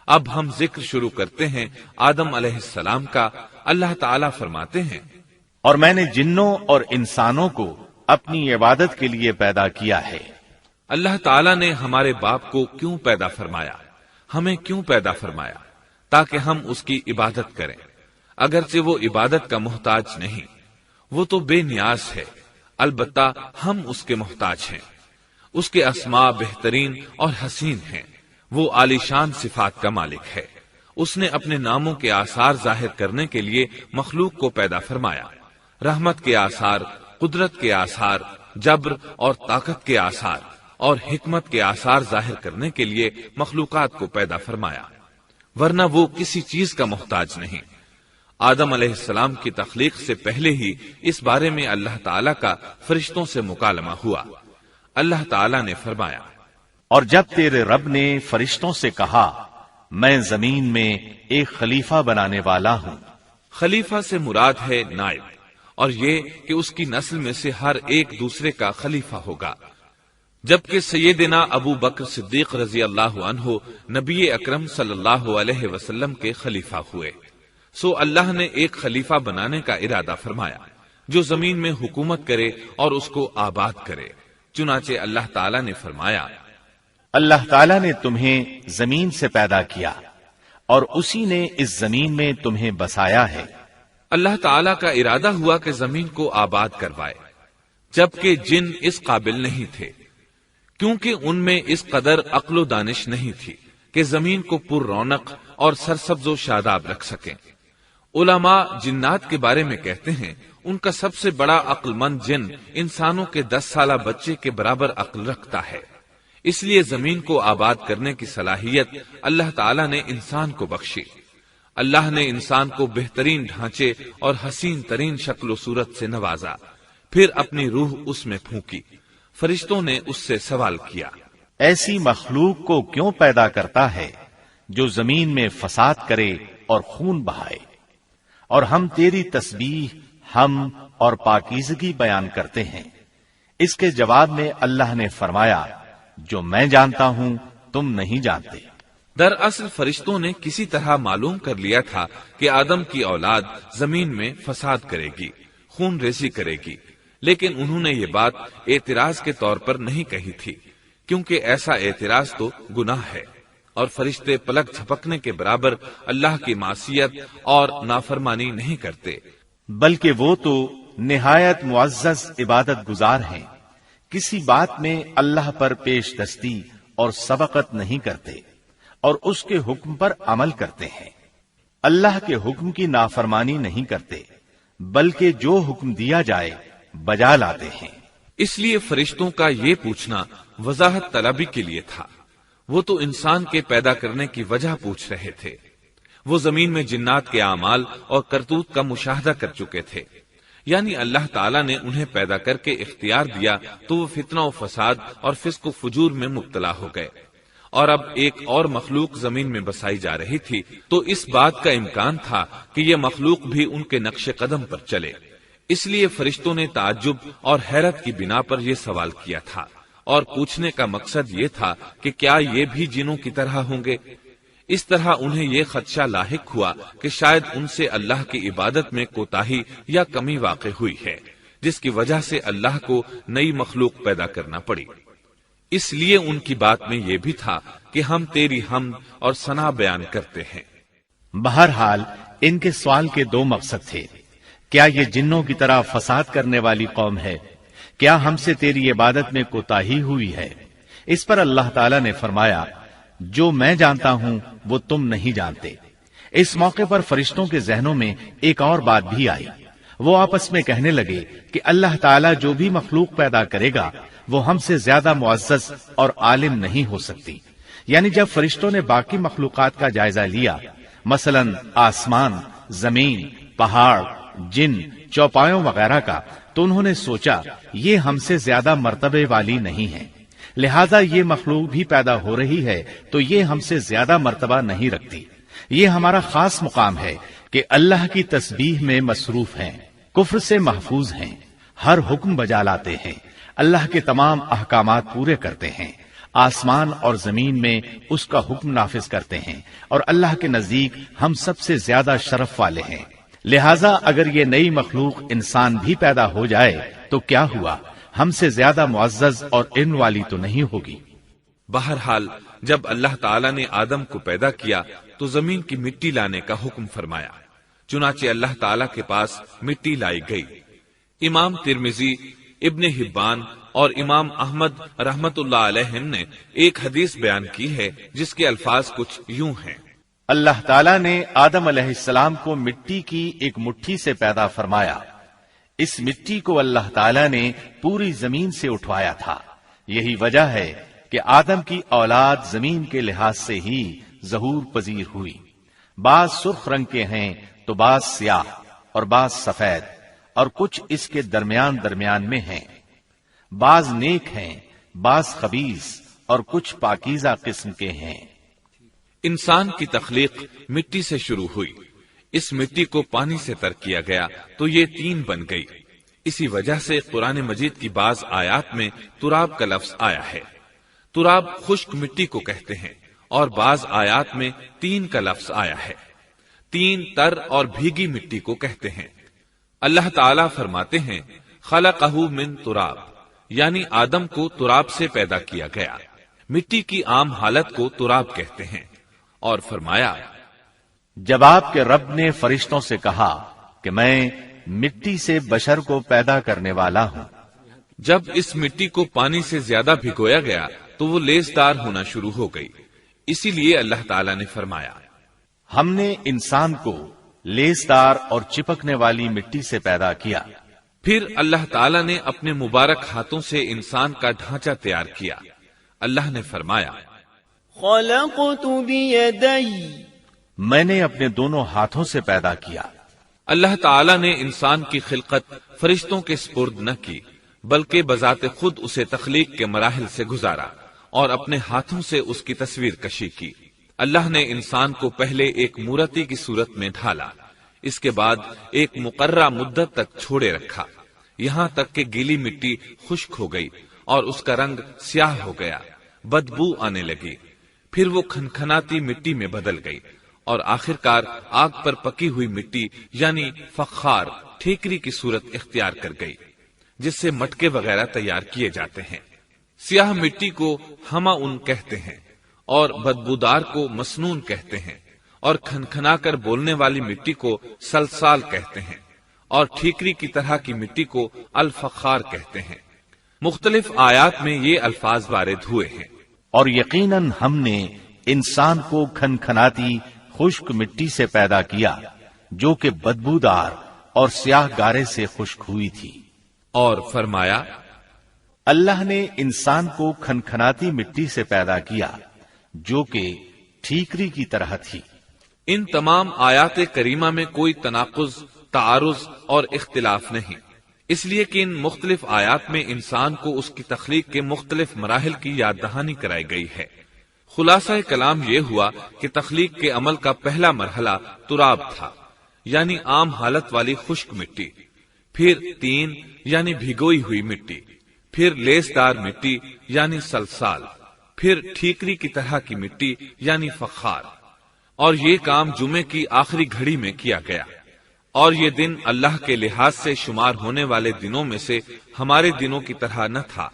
اب ہم ذکر شروع کرتے ہیں آدم علیہ السلام کا۔ اللہ تعالیٰ فرماتے ہیں، اور میں نے جنوں اور انسانوں کو اپنی عبادت کے لیے پیدا کیا ہے۔ اللہ تعالیٰ نے ہمارے باپ کو کیوں پیدا فرمایا؟ ہمیں کیوں پیدا فرمایا؟ تاکہ ہم اس کی عبادت کریں، اگرچہ وہ عبادت کا محتاج نہیں، وہ تو بے نیاز ہے، البتہ ہم اس کے محتاج ہیں۔ اس کے اسماء بہترین اور حسین ہیں، وہ عالی شان صفات کا مالک ہے۔ اس نے اپنے ناموں کے آثار ظاہر کرنے کے لیے مخلوق کو پیدا فرمایا، رحمت کے آثار، قدرت کے آثار، جبر اور طاقت کے آثار اور حکمت کے آثار ظاہر کرنے کے لیے مخلوقات کو پیدا فرمایا، ورنہ وہ کسی چیز کا محتاج نہیں۔ آدم علیہ السلام کی تخلیق سے پہلے ہی اس بارے میں اللہ تعالیٰ کا فرشتوں سے مکالمہ ہوا۔ اللہ تعالیٰ نے فرمایا، اور جب تیرے رب نے فرشتوں سے کہا میں زمین میں ایک خلیفہ بنانے والا ہوں۔ خلیفہ سے مراد ہے نائب، اور یہ کہ اس کی نسل میں سے ہر ایک دوسرے کا خلیفہ ہوگا۔ جبکہ سیدنا ابو بکر صدیق رضی اللہ عنہ نبی اکرم صلی اللہ علیہ وسلم کے خلیفہ ہوئے، سو اللہ نے ایک خلیفہ بنانے کا ارادہ فرمایا جو زمین میں حکومت کرے اور اس کو آباد کرے۔ چنانچہ اللہ تعالیٰ نے فرمایا، اللہ تعالیٰ نے تمہیں زمین سے پیدا کیا اور اسی نے اس زمین میں تمہیں بسایا ہے۔ اللہ تعالیٰ کا ارادہ ہوا کہ زمین کو آباد کروائے، جبکہ جن اس قابل نہیں تھے، کیونکہ ان میں اس قدر عقل و دانش نہیں تھی کہ زمین کو پر رونق اور سرسبز و شاداب رکھ سکیں۔ علماء جنات کے بارے میں کہتے ہیں ان کا سب سے بڑا عقل مند جن انسانوں کے 10 سالہ بچے کے برابر عقل رکھتا ہے، اس لیے زمین کو آباد کرنے کی صلاحیت اللہ تعالیٰ نے انسان کو بخشی۔ اللہ نے انسان کو بہترین ڈھانچے اور حسین ترین شکل و صورت سے نوازا، پھر اپنی روح اس میں پھونکی۔ فرشتوں نے اس سے سوال کیا، ایسی مخلوق کو کیوں پیدا کرتا ہے جو زمین میں فساد کرے اور خون بہائے؟ اور ہم تیری تسبیح، حمد اور پاکیزگی بیان کرتے ہیں۔ اس کے جواب میں اللہ نے فرمایا، جو میں جانتا ہوں تم نہیں جانتے۔ دراصل فرشتوں نے کسی طرح معلوم کر لیا تھا کہ آدم کی اولاد زمین میں فساد کرے گی، خون ریزی کرے گی، لیکن انہوں نے یہ بات اعتراض کے طور پر نہیں کہی تھی، کیونکہ ایسا اعتراض تو گناہ ہے، اور فرشتے پلک جھپکنے کے برابر اللہ کی معصیت اور نافرمانی نہیں کرتے، بلکہ وہ تو نہایت معزز عبادت گزار ہیں، کسی بات میں اللہ پر پیش دستی اور سبقت نہیں کرتے اور اس کے حکم پر عمل کرتے ہیں۔ اللہ کے حکم کی نافرمانی نہیں کرتے، بلکہ جو حکم دیا جائے بجا لاتے ہیں۔ اس لیے فرشتوں کا یہ پوچھنا وضاحت طلبی کے لیے تھا، وہ تو انسان کے پیدا کرنے کی وجہ پوچھ رہے تھے۔ وہ زمین میں جنات کے اعمال اور کرتوت کا مشاہدہ کر چکے تھے، یعنی اللہ تعالیٰ نے انہیں پیدا کر کے اختیار دیا تو وہ فتنہ و فساد اور فسق و فجور میں مبتلا ہو گئے، اور اب ایک اور مخلوق زمین میں بسائی جا رہی تھی، تو اس بات کا امکان تھا کہ یہ مخلوق بھی ان کے نقش قدم پر چلے۔ اس لیے فرشتوں نے تعجب اور حیرت کی بنا پر یہ سوال کیا تھا، اور پوچھنے کا مقصد یہ تھا کہ کیا یہ بھی جنوں کی طرح ہوں گے؟ اس طرح انہیں یہ خدشہ لاحق ہوا کہ شاید ان سے اللہ کی عبادت میں کوتاہی یا کمی واقع ہوئی ہے، جس کی وجہ سے اللہ کو نئی مخلوق پیدا کرنا پڑی۔ اس لیے ان کی بات میں یہ بھی تھا کہ ہم تیری حمد اور ثنا بیان کرتے ہیں۔ بہرحال ان کے سوال کے 2 مقصد تھے۔ کیا یہ جنوں کی طرح فساد کرنے والی قوم ہے؟ کیا ہم سے تیری عبادت میں کوتاہی ہوئی ہے؟ اس پر اللہ تعالیٰ نے فرمایا، جو میں جانتا ہوں وہ تم نہیں جانتے۔ اس موقع پر فرشتوں کے ذہنوں میں ایک اور بات بھی آئی۔ وہ آپس میں کہنے لگے کہ اللہ تعالیٰ جو بھی مخلوق پیدا کرے گا وہ ہم سے زیادہ معزز اور عالم نہیں ہو سکتی۔ یعنی جب فرشتوں نے باقی مخلوقات کا جائزہ لیا، مثلا آسمان، زمین، پہاڑ، جن، چوپایوں وغیرہ کا، تو انہوں نے سوچا یہ ہم سے زیادہ مرتبے والی نہیں ہے، لہذا یہ مخلوق بھی پیدا ہو رہی ہے تو یہ ہم سے زیادہ مرتبہ نہیں رکھتی۔ یہ ہمارا خاص مقام ہے کہ اللہ کی تسبیح میں مصروف ہیں، کفر سے محفوظ ہیں، ہر حکم بجا لاتے ہیں، اللہ کے تمام احکامات پورے کرتے ہیں، آسمان اور زمین میں اس کا حکم نافذ کرتے ہیں، اور اللہ کے نزدیک ہم سب سے زیادہ شرف والے ہیں۔ لہذا اگر یہ نئی مخلوق انسان بھی پیدا ہو جائے تو کیا ہوا، ہم سے زیادہ معزز اور علم والی تو نہیں ہوگی۔ بہرحال جب اللہ تعالیٰ نے آدم کو پیدا کیا تو زمین کی مٹی لانے کا حکم فرمایا، چنانچہ اللہ تعالیٰ کے پاس مٹی لائی گئی۔ امام ترمذی، ابن حبان اور امام احمد رحمت اللہ علیہ نے ایک حدیث بیان کی ہے جس کے الفاظ کچھ یوں ہیں: اللہ تعالیٰ نے آدم علیہ السلام کو مٹی کی ایک مٹھی سے پیدا فرمایا، اس مٹی کو اللہ تعالیٰ نے پوری زمین سے اٹھوایا تھا۔ یہی وجہ ہے کہ آدم کی اولاد زمین کے لحاظ سے ہی ظہور پذیر ہوئی۔ بعض سرخ رنگ کے ہیں تو بعض سیاہ اور بعض سفید، اور کچھ اس کے درمیان میں ہیں۔ بعض نیک ہیں، بعض خبیث، اور کچھ پاکیزہ قسم کے ہیں۔ انسان کی تخلیق مٹی سے شروع ہوئی، اس مٹی کو پانی سے تر کیا گیا تو یہ تین بن گئی۔ اسی وجہ سے قرآن مجید کی بعض آیات میں تراب کا لفظ آیا ہے۔ تراب خشک مٹی کو کہتے ہیں، اور بعض آیات میں تین کا لفظ آیا ہے۔ تین تر اور بھیگی مٹی کو کہتے ہیں۔ اللہ تعالیٰ فرماتے ہیں خلقہ من تراب، یعنی آدم کو تراب سے پیدا کیا گیا۔ مٹی کی عام حالت کو تراب کہتے ہیں، اور فرمایا جب آپ کے رب نے فرشتوں سے کہا کہ میں مٹی سے بشر کو پیدا کرنے والا ہوں، جب اس مٹی کو پانی سے زیادہ بھگویا گیا تو وہ لیسدار ہونا شروع ہو گئی، اسی لیے اللہ تعالیٰ نے فرمایا ہم نے انسان کو لیسدار اور چپکنے والی مٹی سے پیدا کیا۔ پھر اللہ تعالیٰ نے اپنے مبارک ہاتھوں سے انسان کا ڈھانچہ تیار کیا۔ اللہ نے فرمایا خلقت بیدی، میں نے اپنے دونوں ہاتھوں سے پیدا کیا۔ اللہ تعالیٰ نے انسان کی خلقت فرشتوں کے سپرد نہ کی، بلکہ بذات خود اسے تخلیق کے مراحل سے گزارا اور اپنے ہاتھوں سے اس کی تصویر کشی کی۔ اللہ نے انسان کو پہلے ایک مورتی کی صورت میں ڈھالا، اس کے بعد ایک مقررہ مدت تک چھوڑے رکھا، یہاں تک کہ گیلی مٹی خشک ہو گئی اور اس کا رنگ سیاہ ہو گیا، بدبو آنے لگی، پھر وہ کھنکھناتی مٹی میں بدل گئی، اور آخرکار آگ پر پکی ہوئی مٹی یعنی فخار ٹھیکری کی صورت اختیار کر گئی، جس سے مٹکے وغیرہ تیار کیے جاتے ہیں۔ سیاہ مٹی کو ہما ان کہتے ہیں، اور بدبودار کو مسنون کہتے ہیں، اور کھنکھنا کر بولنے والی مٹی کو سلسال کہتے ہیں، اور ٹھیکری کی طرح کی مٹی کو الفخار کہتے ہیں۔ مختلف آیات میں یہ الفاظ وارد ہوئے ہیں۔ اور یقیناً ہم نے انسان کو کھنکھناتی خشک مٹی سے پیدا کیا جو کہ بدبودار اور سیاہ گارے سے خشک ہوئی تھی۔ اور فرمایا اللہ نے انسان کو کھنکھناتی مٹی سے پیدا کیا جو کہ ٹھیکری کی طرح تھی۔ ان تمام آیات کریمہ میں کوئی تناقض، تعارض اور اختلاف نہیں، اس لیے کہ ان مختلف آیات میں انسان کو اس کی تخلیق کے مختلف مراحل کی یاد دہانی کرائی گئی ہے۔ خلاصہ کلام یہ ہوا کہ تخلیق کے عمل کا پہلا مرحلہ تراب تھا، یعنی عام حالت والی خشک مٹی، پھر تین یعنی بھگوئی ہوئی مٹی، پھر لیسدار مٹی یعنی سلسال، پھر ٹھیکری کی طرح کی مٹی یعنی فخار، اور یہ کام جمعے کی آخری گھڑی میں کیا گیا۔ اور یہ دن اللہ کے لحاظ سے شمار ہونے والے دنوں میں سے ہمارے دنوں کی طرح نہ تھا،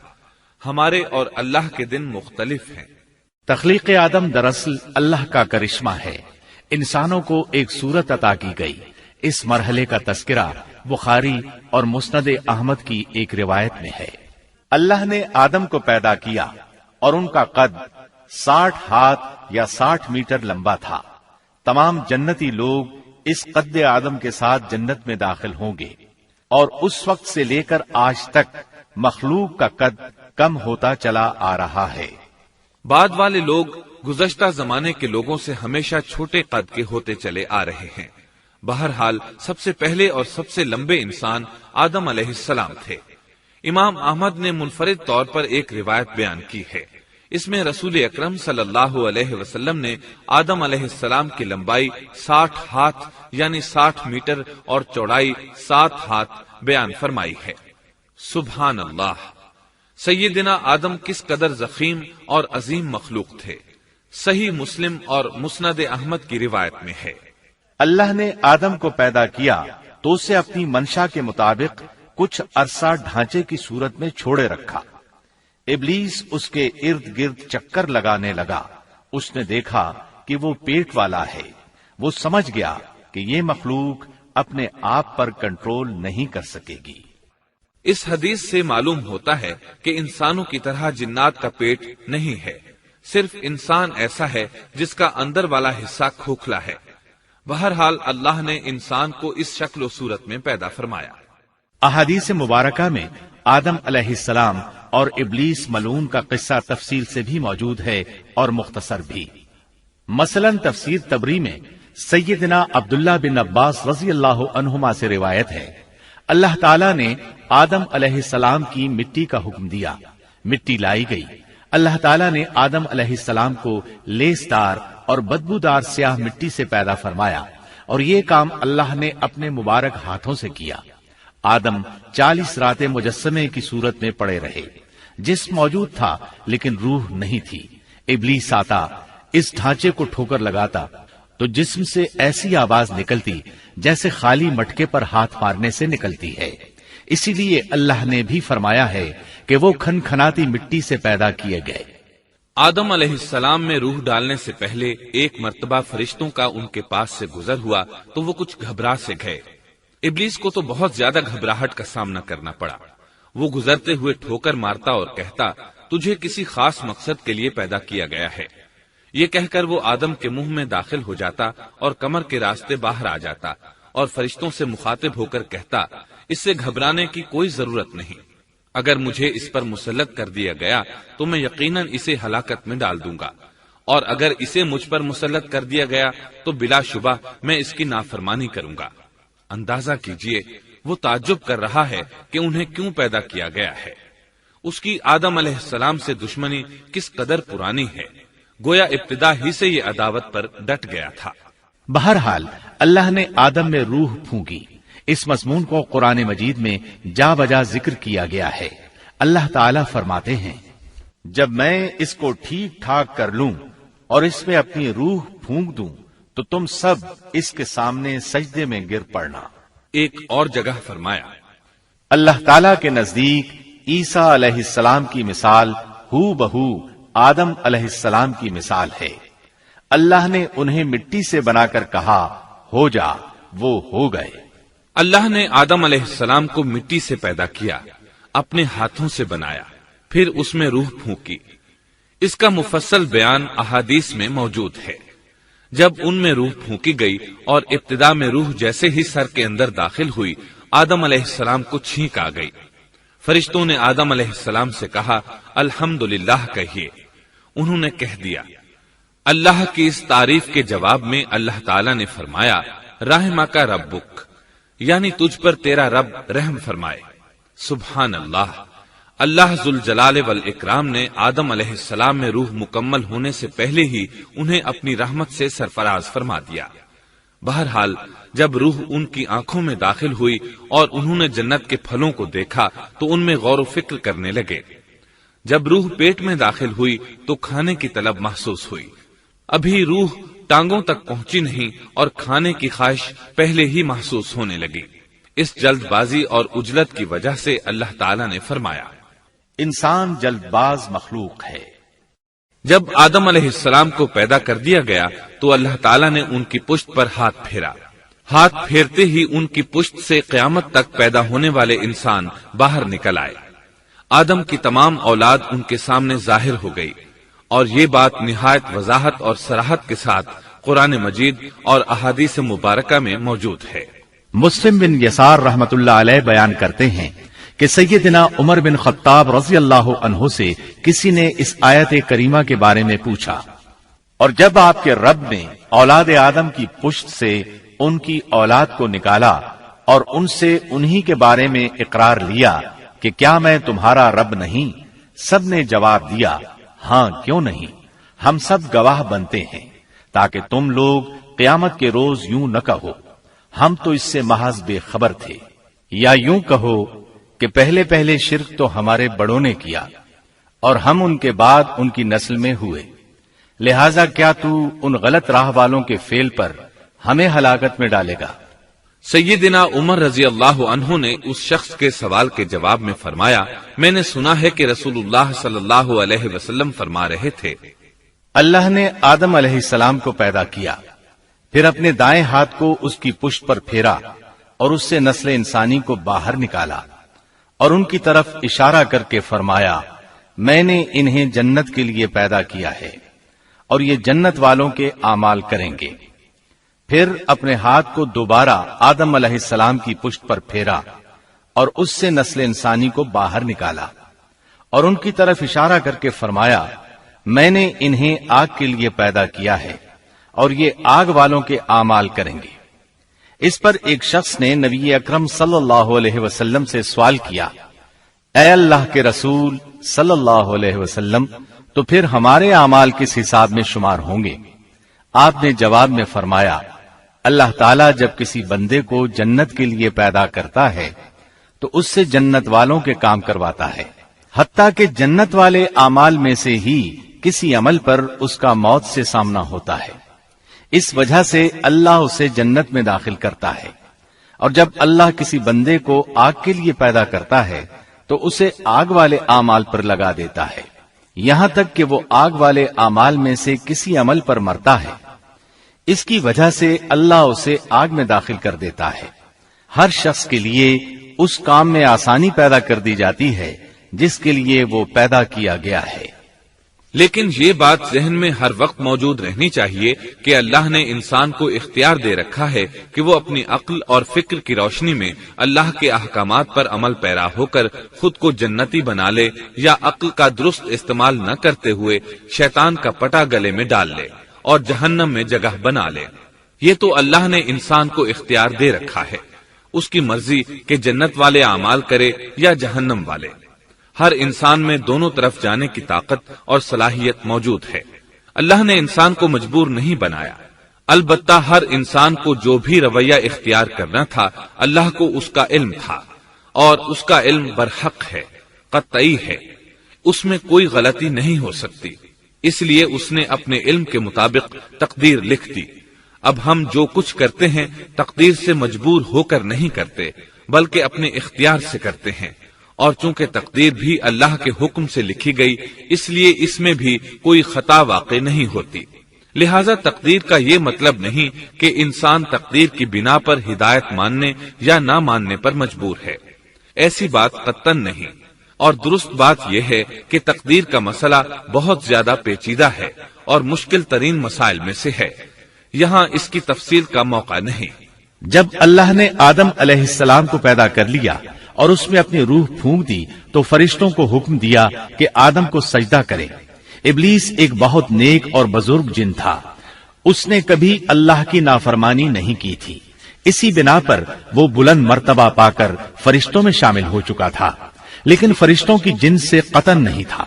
ہمارے اور اللہ کے دن مختلف ہیں۔ تخلیق آدم دراصل اللہ کا کرشمہ ہے، انسانوں کو ایک صورت عطا کی گئی۔ اس مرحلے کا تذکرہ بخاری اور مسند احمد کی ایک روایت میں ہے۔ اللہ نے آدم کو پیدا کیا اور ان کا قد 60 ہاتھ یا 60 میٹر لمبا تھا۔ تمام جنتی لوگ اس قد آدم کے ساتھ جنت میں داخل ہوں گے، اور اس وقت سے لے کر آج تک مخلوق کا قد کم ہوتا چلا آ رہا ہے۔ بعد والے لوگ گزشتہ زمانے کے لوگوں سے ہمیشہ چھوٹے قد کے ہوتے چلے آ رہے ہیں۔ بہرحال سب سے پہلے اور سب سے لمبے انسان آدم علیہ السلام تھے۔ امام احمد نے منفرد طور پر ایک روایت بیان کی ہے، اس میں رسول اکرم صلی اللہ علیہ وسلم نے آدم علیہ السلام کی لمبائی 60 ہاتھ یعنی 60 میٹر اور چوڑائی 7 ہاتھ بیان فرمائی ہے۔ سبحان اللہ! سیدنا آدم کس قدر ضخیم اور عظیم مخلوق تھے، صحیح مسلم اور مسند احمد کی روایت میں ہے۔ اللہ نے آدم کو پیدا کیا تو اسے اپنی منشا کے مطابق کچھ عرصہ ڈھانچے کی صورت میں چھوڑے رکھا۔ ابلیس اس کے ارد گرد چکر لگانے لگا۔ اس نے دیکھا کہ وہ پیٹ والا ہے۔ وہ سمجھ گیا کہ یہ مخلوق اپنے آپ پر کنٹرول نہیں کر سکے گی۔ اس حدیث سے معلوم ہوتا ہے کہ انسانوں کی طرح جنات کا پیٹ نہیں ہے، صرف انسان ایسا ہے جس کا اندر والا حصہ کھوکھلا ہے۔ بہرحال اللہ نے انسان کو اس شکل و صورت میں پیدا فرمایا۔ احادیث مبارکہ میں آدم علیہ السلام اور ابلیس ملعون کا قصہ تفصیل سے بھی موجود ہے اور مختصر بھی۔ مثلا تفسیر تبری میں سیدنا عبداللہ بن عباس رضی اللہ عنہما سے روایت ہے، اللہ تعالیٰ نے آدم علیہ السلام کی مٹی کا حکم دیا، مٹی لائی گئی۔ اللہ تعالیٰ نے آدم علیہ السلام کو لیسدار اور بدبودار سیاہ مٹی سے پیدا فرمایا، اور یہ کام اللہ نے اپنے مبارک ہاتھوں سے کیا۔ آدم 40 راتیں مجسمے کی صورت میں پڑے رہے، جسم موجود تھا لیکن روح نہیں تھی۔ ابلیس آتا، اس ڈھانچے کو ٹھوکر لگاتا تو جسم سے ایسی آواز نکلتی جیسے خالی مٹکے پر ہاتھ مارنے سے نکلتی ہے۔ اسی لیے اللہ نے بھی فرمایا ہے کہ وہ کھنکھناتی مٹی سے پیدا کیے گئے۔ آدم علیہ السلام میں روح ڈالنے سے پہلے ایک مرتبہ فرشتوں کا ان کے پاس سے گزر ہوا تو وہ کچھ گھبرا سے گئے۔ ابلیس کو تو بہت زیادہ گھبراہٹ کا سامنا کرنا پڑا۔ وہ گزرتے ہوئے ٹھوکر مارتا اور کہتا، تجھے کسی خاص مقصد کے لیے پیدا کیا گیا ہے۔ یہ کہہ کر وہ آدم کے منہ میں داخل ہو جاتا اور کمر کے راستے باہر آ جاتا اور فرشتوں سے مخاطب ہو کر کہتا، اس سے گھبرانے کی کوئی ضرورت نہیں۔ اگر مجھے اس پر مسلط کر دیا گیا تو میں یقیناً اسے ہلاکت میں ڈال دوں گا، اور اگر اسے مجھ پر مسلط کر دیا گیا تو بلا شبہ میں اس کی نافرمانی کروں گا۔ اندازہ کیجئے وہ تعجب کر رہا ہے کہ انہیں کیوں پیدا کیا گیا ہے۔ اس کی آدم علیہ السلام سے دشمنی کس قدر پرانی ہے، گویا ابتدا ہی سے یہ عداوت پر ڈٹ گیا تھا۔ بہرحال اللہ نے آدم میں روح پھونکی۔ اس مضمون کو قرآن مجید میں جا بجا ذکر کیا گیا ہے۔ اللہ تعالیٰ فرماتے ہیں، جب میں اس کو ٹھیک ٹھاک کر لوں اور اس میں اپنی روح پھونک دوں تو تم سب اس کے سامنے سجدے میں گر پڑنا۔ ایک اور جگہ فرمایا، اللہ تعالیٰ کے نزدیک عیسیٰ علیہ السلام کی مثال ہو بہو آدم علیہ السلام کی مثال ہے۔ اللہ نے انہیں مٹی سے بنا کر کہا، ہو جا، وہ ہو گئے۔ اللہ نے آدم علیہ السلام کو مٹی سے پیدا کیا، اپنے ہاتھوں سے بنایا، پھر اس میں روح پھونکی۔ اس کا مفصل بیان احادیث میں موجود ہے۔ جب ان میں روح پھونکی گئی اور ابتدا میں روح جیسے ہی سر کے اندر داخل ہوئی، آدم علیہ السلام کو چھینک آ گئی۔ فرشتوں نے آدم علیہ السلام سے کہا، الحمدللہ کہیے۔ انہوں نے کہہ دیا۔ اللہ کی اس تعریف کے جواب میں اللہ تعالیٰ نے فرمایا، رحمک ربک، یعنی تجھ پر تیرا رب رحم فرمائے۔ سبحان اللہ، اللہ ذوالجلال والاکرام نے آدم علیہ السلام میں روح مکمل ہونے سے پہلے ہی انہیں اپنی رحمت سے سرفراز فرما دیا۔ بہرحال جب روح ان کی آنکھوں میں داخل ہوئی اور انہوں نے جنت کے پھلوں کو دیکھا تو ان میں غور و فکر کرنے لگے۔ جب روح پیٹ میں داخل ہوئی تو کھانے کی طلب محسوس ہوئی۔ ابھی روح ٹانگوں تک پہنچی نہیں اور کھانے کی خواہش پہلے ہی محسوس ہونے لگی۔ اس جلد بازی اور عجلت کی وجہ سے اللہ تعالیٰ نے فرمایا، انسان جلد باز مخلوق ہے۔ جب آدم علیہ السلام کو پیدا کر دیا گیا تو اللہ تعالیٰ نے ان کی پشت پر ہاتھ پھیرا۔ ہاتھ پھیرتے ہی ان کی پشت سے قیامت تک پیدا ہونے والے انسان باہر نکل آئے۔ آدم کی تمام اولاد ان کے سامنے ظاہر ہو گئی، اور یہ بات نہایت وضاحت اور صراحت کے ساتھ قرآن مجید اور احادیث مبارکہ میں موجود ہے۔ مسلم بن یسار رحمت اللہ علیہ بیان کرتے ہیں کہ سیدنا عمر بن خطاب رضی اللہ عنہ سے کسی نے اس آیت کریمہ کے بارے میں پوچھا، اور جب آپ کے رب نے اولاد آدم کی پشت سے ان کی اولاد کو نکالا اور ان سے انہی کے بارے میں اقرار لیا کہ کیا میں تمہارا رب نہیں، سب نے جواب دیا، ہاں کیوں نہیں، ہم سب گواہ بنتے ہیں، تاکہ تم لوگ قیامت کے روز یوں نہ کہو ہم تو اس سے محض بے خبر تھے، یا یوں کہو کہ پہلے پہلے شرک تو ہمارے بڑوں نے کیا اور ہم ان کے بعد ان کی نسل میں ہوئے، لہذا کیا تو ان غلط راہ والوں کے فعل پر ہمیں ہلاکت میں ڈالے گا؟ سیدنا عمر رضی اللہ عنہ نے اس شخص کے سوال کے جواب میں فرمایا، میں نے سنا ہے کہ رسول اللہ صلی اللہ علیہ وسلم فرما رہے تھے، اللہ نے آدم علیہ السلام کو پیدا کیا، پھر اپنے دائیں ہاتھ کو اس کی پشت پر پھیرا اور اس سے نسل انسانی کو باہر نکالا اور ان کی طرف اشارہ کر کے فرمایا، میں نے انہیں جنت کے لیے پیدا کیا ہے اور یہ جنت والوں کے اعمال کریں گے۔ پھر اپنے ہاتھ کو دوبارہ آدم علیہ السلام کی پشت پر پھیرا اور اس سے نسل انسانی کو باہر نکالا اور ان کی طرف اشارہ کر کے فرمایا، میں نے انہیں آگ کے لیے پیدا کیا ہے اور یہ آگ والوں کے اعمال کریں گے۔ اس پر ایک شخص نے نبی اکرم صلی اللہ علیہ وسلم سے سوال کیا، اے اللہ کے رسول صلی اللہ علیہ وسلم، تو پھر ہمارے اعمال کس حساب میں شمار ہوں گے؟ آپ نے جواب میں فرمایا، اللہ تعالیٰ جب کسی بندے کو جنت کے لیے پیدا کرتا ہے تو اس سے جنت والوں کے کام کرواتا ہے، حتیٰ کہ جنت والے اعمال میں سے ہی کسی عمل پر اس کا موت سے سامنا ہوتا ہے، اس وجہ سے اللہ اسے جنت میں داخل کرتا ہے، اور جب اللہ کسی بندے کو آگ کے لیے پیدا کرتا ہے تو اسے آگ والے اعمال پر لگا دیتا ہے، یہاں تک کہ وہ آگ والے اعمال میں سے کسی عمل پر مرتا ہے، اس کی وجہ سے اللہ اسے آگ میں داخل کر دیتا ہے۔ ہر شخص کے لیے اس کام میں آسانی پیدا کر دی جاتی ہے جس کے لیے وہ پیدا کیا گیا ہے۔ لیکن یہ بات ذہن میں ہر وقت موجود رہنی چاہیے کہ اللہ نے انسان کو اختیار دے رکھا ہے کہ وہ اپنی عقل اور فکر کی روشنی میں اللہ کے احکامات پر عمل پیرا ہو کر خود کو جنتی بنا لے، یا عقل کا درست استعمال نہ کرتے ہوئے شیطان کا پٹا گلے میں ڈال لے اور جہنم میں جگہ بنا لے۔ یہ تو اللہ نے انسان کو اختیار دے رکھا ہے، اس کی مرضی کہ جنت والے اعمال کرے یا جہنم والے۔ ہر انسان میں دونوں طرف جانے کی طاقت اور صلاحیت موجود ہے۔ اللہ نے انسان کو مجبور نہیں بنایا، البتہ ہر انسان کو جو بھی رویہ اختیار کرنا تھا اللہ کو اس کا علم تھا، اور اس کا علم برحق ہے، قطعی ہے، اس میں کوئی غلطی نہیں ہو سکتی، اس لیے اس نے اپنے علم کے مطابق تقدیر لکھ دی۔ اب ہم جو کچھ کرتے ہیں تقدیر سے مجبور ہو کر نہیں کرتے، بلکہ اپنے اختیار سے کرتے ہیں، اور چونکہ تقدیر بھی اللہ کے حکم سے لکھی گئی اس لیے اس میں بھی کوئی خطا واقع نہیں ہوتی۔ لہذا تقدیر کا یہ مطلب نہیں کہ انسان تقدیر کی بنا پر ہدایت ماننے یا نہ ماننے پر مجبور ہے، ایسی بات قطعاً نہیں۔ اور درست بات یہ ہے کہ تقدیر کا مسئلہ بہت زیادہ پیچیدہ ہے اور مشکل ترین مسائل میں سے ہے، یہاں اس کی تفصیل کا موقع نہیں۔ جب اللہ نے آدم علیہ السلام کو پیدا کر لیا اور اس میں اپنی روح پھونک دی تو فرشتوں کو حکم دیا کہ آدم کو سجدہ کرے۔ ابلیس ایک بہت نیک اور بزرگ جن تھا، اس نے کبھی اللہ کی نافرمانی نہیں کی تھی، اسی بنا پر وہ بلند مرتبہ پا کر فرشتوں میں شامل ہو چکا تھا، لیکن فرشتوں کی جنس سے قطعاً نہیں تھا۔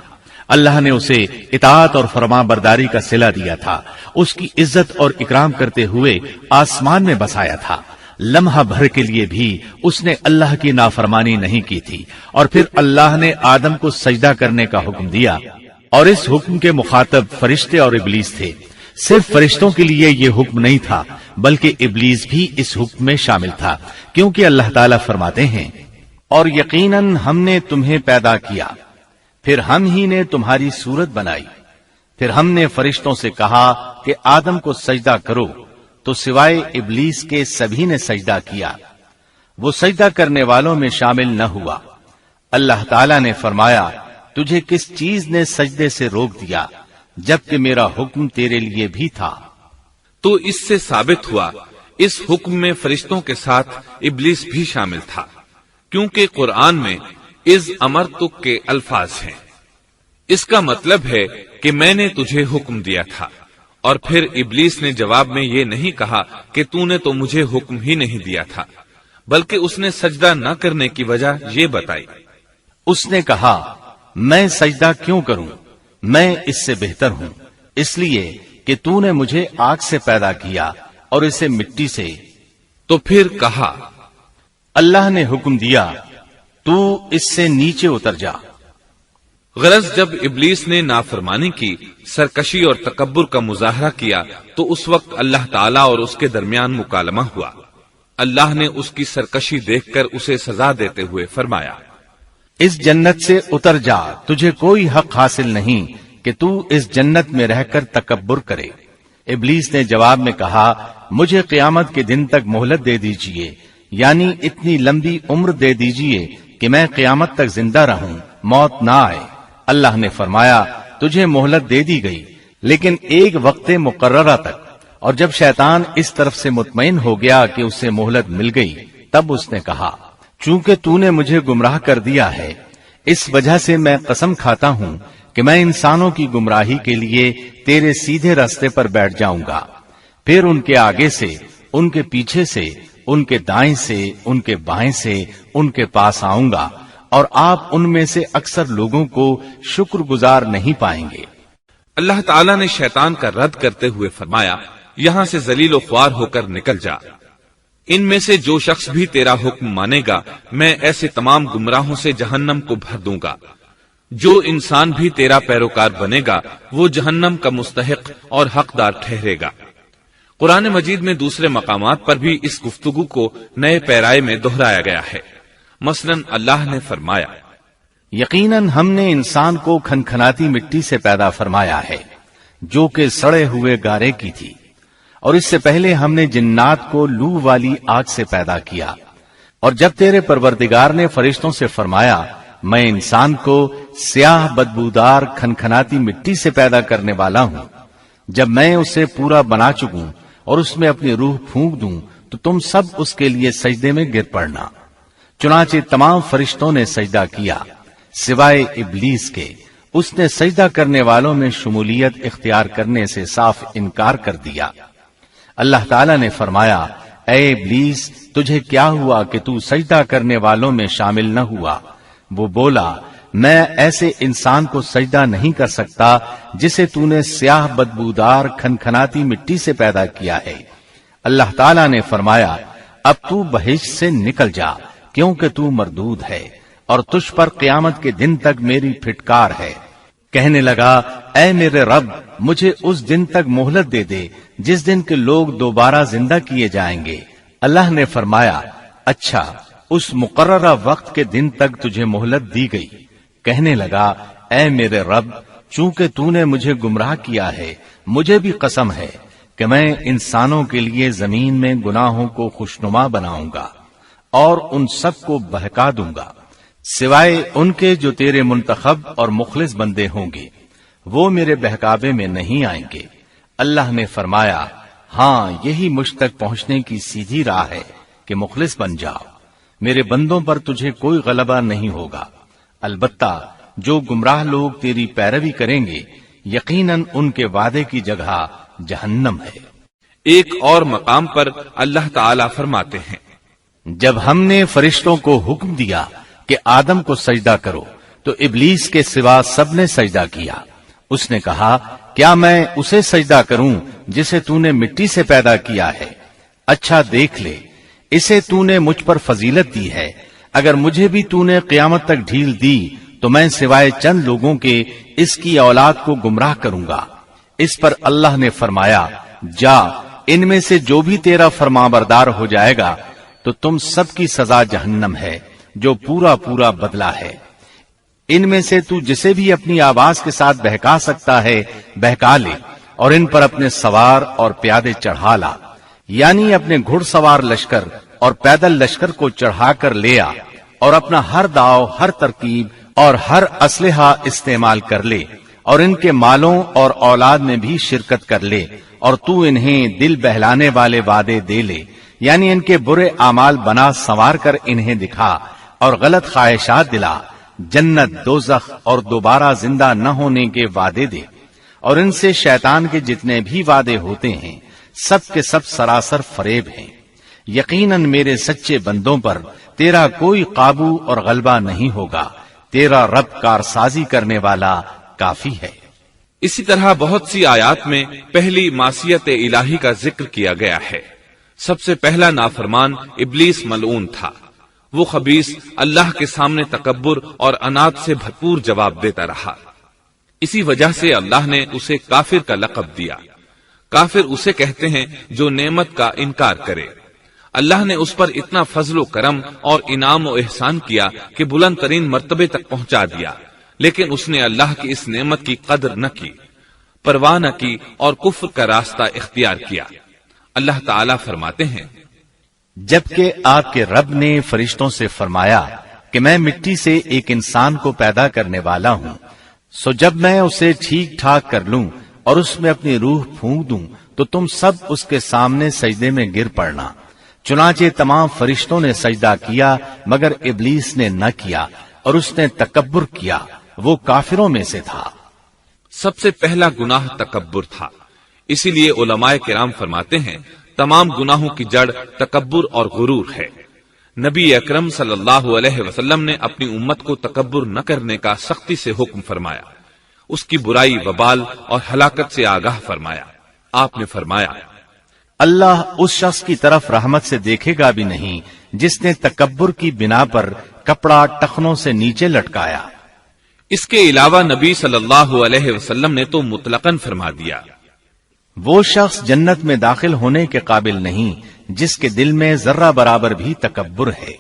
اللہ نے اسے اطاعت اور فرما برداری کا صلہ دیا تھا، اس کی عزت اور اکرام کرتے ہوئے آسمان میں بسایا تھا، لمحہ بھر کے لیے بھی اس نے اللہ کی نافرمانی نہیں کی تھی، اور پھر اللہ نے آدم کو سجدہ کرنے کا حکم دیا، اور اس حکم کے مخاطب فرشتے اور ابلیس تھے۔ صرف فرشتوں کے لیے یہ حکم نہیں تھا بلکہ ابلیس بھی اس حکم میں شامل تھا، کیونکہ اللہ تعالیٰ فرماتے ہیں، اور یقیناً ہم نے تمہیں پیدا کیا، پھر ہم ہی نے تمہاری صورت بنائی، پھر ہم نے فرشتوں سے کہا کہ آدم کو سجدہ کرو، تو سوائے ابلیس کے سبھی نے سجدہ کیا، وہ سجدہ کرنے والوں میں شامل نہ ہوا۔ اللہ تعالیٰ نے فرمایا، تجھے کس چیز نے سجدے سے روک دیا جبکہ میرا حکم تیرے لیے بھی تھا؟ تو اس سے ثابت ہوا اس حکم میں فرشتوں کے ساتھ ابلیس بھی شامل تھا، کیونکہ قرآن میں اذ امرتک کے الفاظ ہیں۔ اس کا مطلب ہے کہ میں نے تجھے حکم دیا تھا، اور پھر ابلیس نے جواب میں یہ نہیں کہا کہ تو نے تو مجھے حکم ہی نہیں دیا تھا، بلکہ اس نے سجدہ نہ کرنے کی وجہ یہ بتائی۔ اس نے کہا، میں سجدہ کیوں کروں، میں اس سے بہتر ہوں، اس لیے کہ تو نے مجھے آگ سے پیدا کیا اور اسے مٹی سے۔ تو پھر کہا، اللہ نے حکم دیا، تو اس سے نیچے اتر جا۔ غرض جب ابلیس نے نافرمانی کی، سرکشی اور تکبر کا مظاہرہ کیا تو اس وقت اللہ تعالیٰ اور اس کے درمیان مکالمہ ہوا۔ اللہ نے اس کی سرکشی دیکھ کر اسے سزا دیتے ہوئے فرمایا، اس جنت سے اتر جا، تجھے کوئی حق حاصل نہیں کہ تو اس جنت میں رہ کر تکبر کرے۔ ابلیس نے جواب میں کہا، مجھے قیامت کے دن تک مہلت دے دیجئے، یعنی اتنی لمبی عمر دے دیجئے کہ میں قیامت تک زندہ رہوں، موت نہ آئے۔ اللہ نے فرمایا، تجھے مہلت دے دی گئی، لیکن ایک وقت مقررہ تک۔ اور جب شیطان اس طرف سے مطمئن ہو گیا کہ اسے مہلت مل گئی، تب اس نے کہا، چونکہ تو نے مجھے گمراہ کر دیا ہے، اس وجہ سے میں قسم کھاتا ہوں کہ میں انسانوں کی گمراہی کے لیے تیرے سیدھے راستے پر بیٹھ جاؤں گا، پھر ان کے آگے سے، ان کے پیچھے سے، ان کے دائیں سے، ان کے بائیں سے، ان کے پاس آؤں گا، اور آپ ان میں سے اکثر لوگوں کو شکر گزار نہیں پائیں گے۔ اللہ تعالیٰ نے شیطان کا رد کرتے ہوئے فرمایا، یہاں سے ذلیل و خوار ہو کر نکل جا۔ ان میں سے جو شخص بھی تیرا حکم مانے گا، میں ایسے تمام گمراہوں سے جہنم کو بھر دوں گا۔ جو انسان بھی تیرا پیروکار بنے گا، وہ جہنم کا مستحق اور حقدار ٹھہرے گا۔ قرآن مجید میں دوسرے مقامات پر بھی اس گفتگو کو نئے پیرائے میں دہرایا گیا ہے۔ مثلاً اللہ نے فرمایا، یقیناً ہم نے انسان کو کھنکھناتی مٹی سے پیدا فرمایا ہے جو کہ سڑے ہوئے گارے کی تھی، اور اس سے پہلے ہم نے جنات کو لو والی آگ سے پیدا کیا۔ اور جب تیرے پروردگار نے فرشتوں سے فرمایا، میں انسان کو سیاہ بدبودار کھنکھناتی مٹی سے پیدا کرنے والا ہوں، جب میں اسے پورا بنا چکوں اور اس میں اپنی روح پھونک دوں تو تم سب اس کے لیے سجدے میں گر پڑنا۔ چنانچہ تمام فرشتوں نے سجدہ کیا سوائے ابلیس کے۔ اس نے سجدہ کرنے والوں میں شمولیت اختیار کرنے سے صاف انکار کر دیا۔ اللہ تعالیٰ نے فرمایا، اے ابلیس، تجھے کیا ہوا کہ تو سجدہ کرنے والوں میں شامل نہ ہوا؟ وہ بولا، میں ایسے انسان کو سجدہ نہیں کر سکتا جسے تو نے سیاہ بدبودار کھنکھناتی مٹی سے پیدا کیا ہے۔ اللہ تعالیٰ نے فرمایا، اب تو بہشت سے نکل جا، کیونکہ تو مردود ہے اور تجھ پر قیامت کے دن تک میری پھٹکار ہے۔ کہنے لگا، اے میرے رب، مجھے اس دن تک مہلت دے دے جس دن کے لوگ دوبارہ زندہ کیے جائیں گے۔ اللہ نے فرمایا، اچھا، اس مقررہ وقت کے دن تک تجھے مہلت دی گئی۔ کہنے لگا، اے میرے رب، چونکہ تو نے مجھے گمراہ کیا ہے، مجھے بھی قسم ہے کہ میں انسانوں کے لیے زمین میں گناہوں کو خوشنما بناؤں گا اور ان سب کو بہکا دوں گا، سوائے ان کے جو تیرے منتخب اور مخلص بندے ہوں گے، وہ میرے بہکاوے میں نہیں آئیں گے۔ اللہ نے فرمایا، ہاں، یہی مجھ تک پہنچنے کی سیدھی راہ ہے کہ مخلص بن جاؤ، میرے بندوں پر تجھے کوئی غلبہ نہیں ہوگا۔ البتہ جو گمراہ لوگ تیری پیروی کریں گے، یقیناً ان کے وعدے کی جگہ جہنم ہے۔ ایک اور مقام پر اللہ تعالیٰ فرماتے ہیں، جب ہم نے فرشتوں کو حکم دیا کہ آدم کو سجدہ کرو تو ابلیس کے سوا سب نے سجدہ کیا۔ اس نے کہا، کیا میں اسے سجدہ کروں جسے تو نے مٹی سے پیدا کیا ہے؟ اچھا دیکھ لے، اسے تو نے مجھ پر فضیلت دی ہے، اگر مجھے بھی تو نے قیامت تک ڈھیل دی تو میں سوائے چند لوگوں کے اس کی اولاد کو گمراہ کروں گا۔ اس پر اللہ نے فرمایا، جا، ان میں سے جو بھی تیرا فرمانبردار ہو جائے گا تو تم سب کی سزا جہنم ہے، جو پورا پورا بدلہ ہے۔ ان میں سے تو جسے بھی اپنی آواز کے ساتھ بہکا سکتا ہے بہکا لے، اور ان پر اپنے سوار اور پیادے چڑھا لا، یعنی اپنے گھڑ سوار لشکر اور پیدل لشکر کو چڑھا کر لے آ، اور اپنا ہر داؤ، ہر ترکیب اور ہر اسلحہ استعمال کر لے، اور ان کے مالوں اور اولاد میں بھی شرکت کر لے، اور تو انہیں دل بہلانے والے وعدے دے لے، یعنی ان کے برے اعمال بنا سنوار کر انہیں دکھا اور غلط خواہشات دلا، جنت، دوزخ اور دوبارہ زندہ نہ ہونے کے وعدے دے، اور ان سے شیطان کے جتنے بھی وعدے ہوتے ہیں سب کے سب سراسر فریب ہیں۔ یقیناً میرے سچے بندوں پر تیرا کوئی قابو اور غلبہ نہیں ہوگا، تیرا رب کارسازی کرنے والا کافی ہے۔ اسی طرح بہت سی آیات میں پہلی معصیت الہی کا ذکر کیا گیا ہے۔ سب سے پہلا نافرمان ابلیس ملعون تھا۔ وہ خبیث اللہ کے سامنے تکبر اور انات سے بھرپور جواب دیتا رہا۔ اسی وجہ سے اللہ نے اسے کافر کا لقب دیا۔ کافر اسے کہتے ہیں جو نعمت کا انکار کرے۔ اللہ نے اس پر اتنا فضل و کرم اور انعام و احسان کیا کہ بلند ترین مرتبے تک پہنچا دیا، لیکن اس نے اللہ کی اس نعمت کی قدر نہ کی، پرواہ نہ کی اور کفر کا راستہ اختیار کیا۔ اللہ تعالیٰ فرماتے ہیں، جبکہ آپ کے رب نے فرشتوں سے فرمایا کہ میں مٹی سے ایک انسان کو پیدا کرنے والا ہوں، سو جب میں اسے ٹھیک ٹھاک کر لوں اور اس میں اپنی روح پھونک دوں تو تم سب اس کے سامنے سجدے میں گر پڑنا۔ چنانچہ تمام فرشتوں نے سجدہ کیا مگر ابلیس نے نہ کیا اور اس نے تکبر کیا، وہ کافروں میں سے تھا۔ سب سے پہلا گناہ تکبر تھا، اسی لیے علماء کرام فرماتے ہیں تمام گناہوں کی جڑ تکبر اور غرور ہے۔ نبی اکرم صلی اللہ علیہ وسلم نے اپنی امت کو تکبر نہ کرنے کا سختی سے حکم فرمایا، اس کی برائی، وبال اور ہلاکت سے آگاہ فرمایا۔ آپ نے فرمایا، اللہ اس شخص کی طرف رحمت سے دیکھے گا بھی نہیں جس نے تکبر کی بنا پر کپڑا ٹخنوں سے نیچے لٹکایا۔ اس کے علاوہ نبی صلی اللہ علیہ وسلم نے تو مطلقاً فرما دیا، وہ شخص جنت میں داخل ہونے کے قابل نہیں جس کے دل میں ذرہ برابر بھی تکبر ہے۔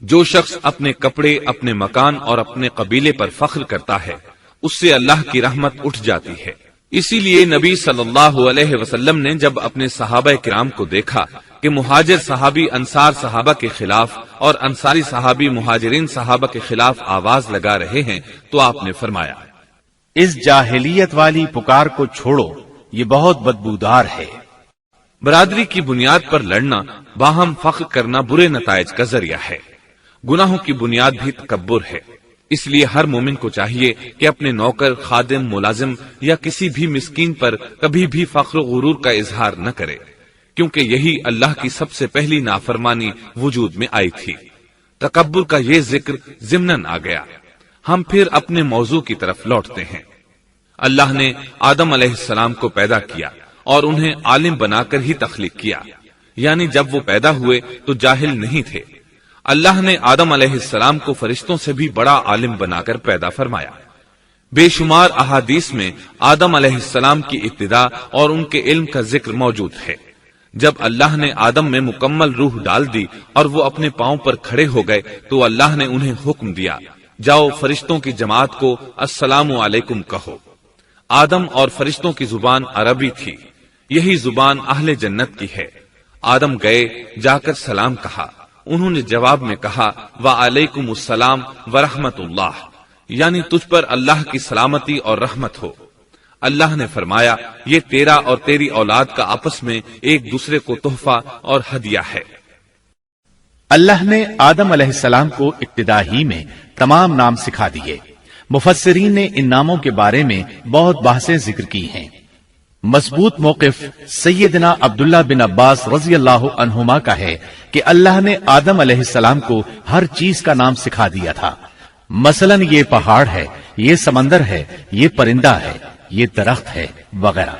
جو شخص اپنے کپڑے، اپنے مکان اور اپنے قبیلے پر فخر کرتا ہے اس سے اللہ کی رحمت اٹھ جاتی ہے۔ اسی لیے نبی صلی اللہ علیہ وسلم نے جب اپنے صحابہ کرام کو دیکھا کہ مہاجر صحابی انصار صحابہ کے خلاف اور انصاری صحابی مہاجرین صحابہ کے خلاف آواز لگا رہے ہیں تو آپ نے فرمایا، اس جاہلیت والی پکار کو چھوڑو، یہ بہت بدبودار ہے۔ برادری کی بنیاد پر لڑنا، باہم فخر کرنا برے نتائج کا ذریعہ ہے۔ گناہوں کی بنیاد بھی تکبر ہے۔ اس لیے ہر مومن کو چاہیے کہ اپنے نوکر، خادم، ملازم یا کسی بھی مسکین پر کبھی بھی فخر و غرور کا اظہار نہ کرے، کیونکہ یہی اللہ کی سب سے پہلی نافرمانی وجود میں آئی تھی۔ تکبر کا یہ ذکر ضمناً آ گیا۔ ہم پھر اپنے موضوع کی طرف لوٹتے ہیں۔ اللہ نے آدم علیہ السلام کو پیدا کیا اور انہیں عالم بنا کر ہی تخلیق کیا، یعنی جب وہ پیدا ہوئے تو جاہل نہیں تھے۔ اللہ نے آدم علیہ السلام کو فرشتوں سے بھی بڑا عالم بنا کر پیدا فرمایا۔ بے شمار احادیث میں آدم علیہ السلام کی ابتدا اور ان کے علم کا ذکر موجود ہے۔ جب اللہ نے آدم میں مکمل روح ڈال دی اور وہ اپنے پاؤں پر کھڑے ہو گئے تو اللہ نے انہیں حکم دیا، جاؤ فرشتوں کی جماعت کو السلام علیکم کہو۔ آدم اور فرشتوں کی زبان عربی تھی، یہی زبان اہل جنت کی ہے۔ آدم گئے، جا کر سلام کہا، انہوں نے جواب میں کہا وعلیکم السلام ورحمت اللہ، یعنی تجھ پر اللہ کی سلامتی اور رحمت ہو۔ اللہ نے فرمایا، یہ تیرا اور تیری اولاد کا آپس میں ایک دوسرے کو تحفہ اور ہدیہ ہے۔ اللہ نے آدم علیہ السلام کو ابتدا ہی میں تمام نام سکھا دیے۔ مفسرین نے ان ناموں کے بارے میں بہت بحثیں ذکر کی ہیں۔ مضبوط موقف سیدنا عبداللہ بن عباس رضی اللہ عنہما کا ہے کہ اللہ نے آدم علیہ السلام کو ہر چیز کا نام سکھا دیا تھا، مثلا یہ پہاڑ ہے، یہ سمندر ہے، یہ پرندہ ہے، یہ درخت ہے وغیرہ۔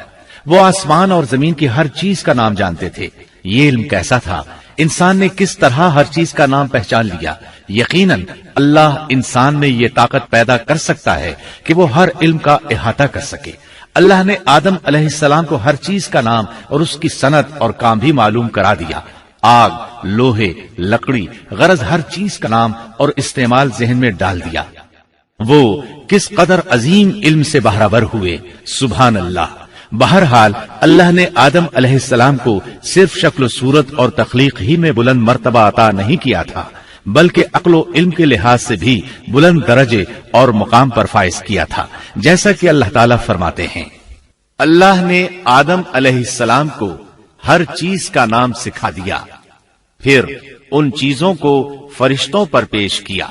وہ آسمان اور زمین کی ہر چیز کا نام جانتے تھے۔ یہ علم کیسا تھا، انسان نے کس طرح ہر چیز کا نام پہچان لیا۔ یقیناً اللہ انسان میں یہ طاقت پیدا کر سکتا ہے کہ وہ ہر علم کا احاطہ کر سکے۔ اللہ نے آدم علیہ السلام کو ہر چیز کا نام اور اس کی صنعت اور کام بھی معلوم کرا دیا۔ آگ، لوہے، لکڑی، غرض ہر چیز کا نام اور استعمال ذہن میں ڈال دیا۔ وہ کس قدر عظیم علم سے بہرور ہوئے، سبحان اللہ۔ بہرحال اللہ نے آدم علیہ السلام کو صرف شکل و صورت اور تخلیق ہی میں بلند مرتبہ عطا نہیں کیا تھا، بلکہ عقل و علم کے لحاظ سے بھی بلند درجے اور مقام پر فائز کیا تھا، جیسا کہ اللہ تعالیٰ فرماتے ہیں، اللہ نے آدم علیہ السلام کو ہر چیز کا نام سکھا دیا، پھر ان چیزوں کو فرشتوں پر پیش کیا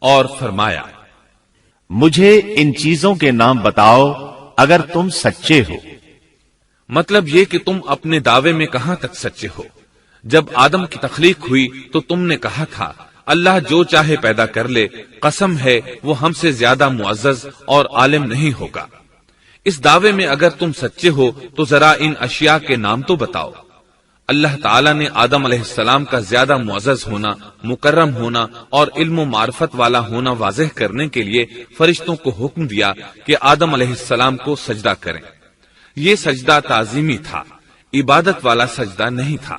اور فرمایا، مجھے ان چیزوں کے نام بتاؤ اگر تم سچے ہو۔ مطلب یہ کہ تم اپنے دعوے میں کہاں تک سچے ہو؟ جب آدم کی تخلیق ہوئی تو تم نے کہا تھا اللہ جو چاہے پیدا کر لے، قسم ہے وہ ہم سے زیادہ معزز اور عالم نہیں ہوگا۔ اس دعوے میں اگر تم سچے ہو تو ذرا ان اشیاء کے نام تو بتاؤ۔ اللہ تعالیٰ نے آدم علیہ السلام کا زیادہ معزز ہونا، مکرم ہونا اور علم و معرفت والا ہونا واضح کرنے کے لیے فرشتوں کو حکم دیا کہ آدم علیہ السلام کو سجدہ کریں۔ یہ سجدہ تعظیمی تھا، عبادت والا سجدہ نہیں تھا۔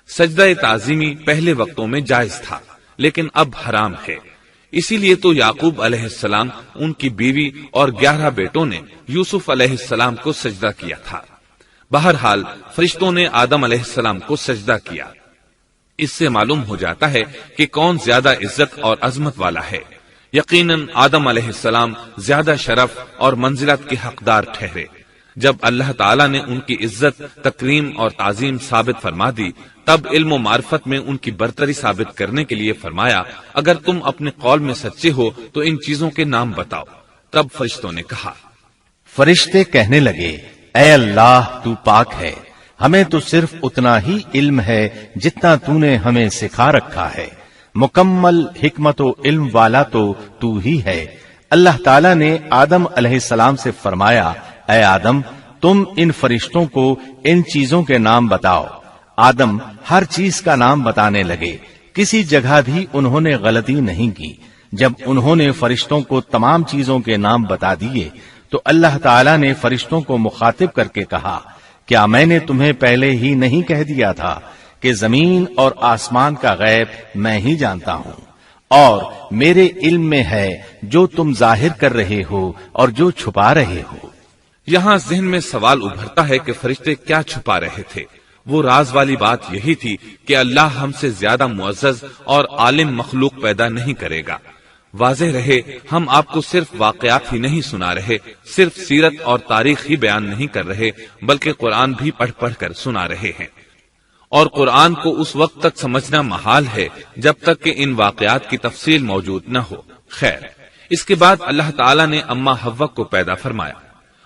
سجدہ تعظیمی پہلے وقتوں میں جائز تھا، لیکن اب حرام ہے۔ اسی لیے تو یعقوب علیہ السلام، ان کی بیوی اور 11 بیٹوں نے یوسف علیہ السلام کو سجدہ کیا تھا۔ بہرحال فرشتوں نے آدم علیہ السلام کو سجدہ کیا۔ اس سے معلوم ہو جاتا ہے کہ کون زیادہ عزت اور عظمت والا ہے۔ یقیناً آدم علیہ السلام زیادہ شرف اور منزلت کے حقدار ٹھہرے۔ جب اللہ تعالیٰ نے ان کی عزت، تکریم اور تعظیم ثابت فرما دی، تب علم و معرفت میں ان کی برتری ثابت کرنے کے لیے فرمایا، اگر تم اپنے قول میں سچے ہو تو ان چیزوں کے نام بتاؤ۔ تب فرشتوں نے کہا، فرشتے کہنے لگے، اے اللہ تو پاک ہے، ہمیں تو صرف اتنا ہی علم ہے جتنا تو نے ہمیں سکھا رکھا ہے، مکمل حکمت و علم والا تو ہی ہے۔ اللہ تعالیٰ نے آدم علیہ السلام سے فرمایا، اے آدم تم ان فرشتوں کو ان چیزوں کے نام بتاؤ۔ آدم ہر چیز کا نام بتانے لگے، کسی جگہ بھی انہوں نے غلطی نہیں کی۔ جب انہوں نے فرشتوں کو تمام چیزوں کے نام بتا دیے تو اللہ تعالیٰ نے فرشتوں کو مخاطب کر کے کہا، کیا میں نے تمہیں پہلے ہی نہیں کہہ دیا تھا کہ زمین اور آسمان کا غیب میں ہی جانتا ہوں، اور میرے علم میں ہے جو تم ظاہر کر رہے ہو اور جو چھپا رہے ہو۔ یہاں ذہن میں سوال ابھرتا ہے کہ فرشتے کیا چھپا رہے تھے؟ وہ راز والی بات یہی تھی کہ اللہ ہم سے زیادہ معزز اور عالم مخلوق پیدا نہیں کرے گا۔ واضح رہے، ہم آپ کو صرف واقعات ہی نہیں سنا رہے، صرف سیرت اور تاریخ ہی بیان نہیں کر رہے، بلکہ قرآن بھی پڑھ پڑھ کر سنا رہے ہیں۔ اور قرآن کو اس وقت تک سمجھنا محال ہے جب تک کہ ان واقعات کی تفصیل موجود نہ ہو۔ خیر، اس کے بعد اللہ تعالیٰ نے اما حوا کو پیدا فرمایا۔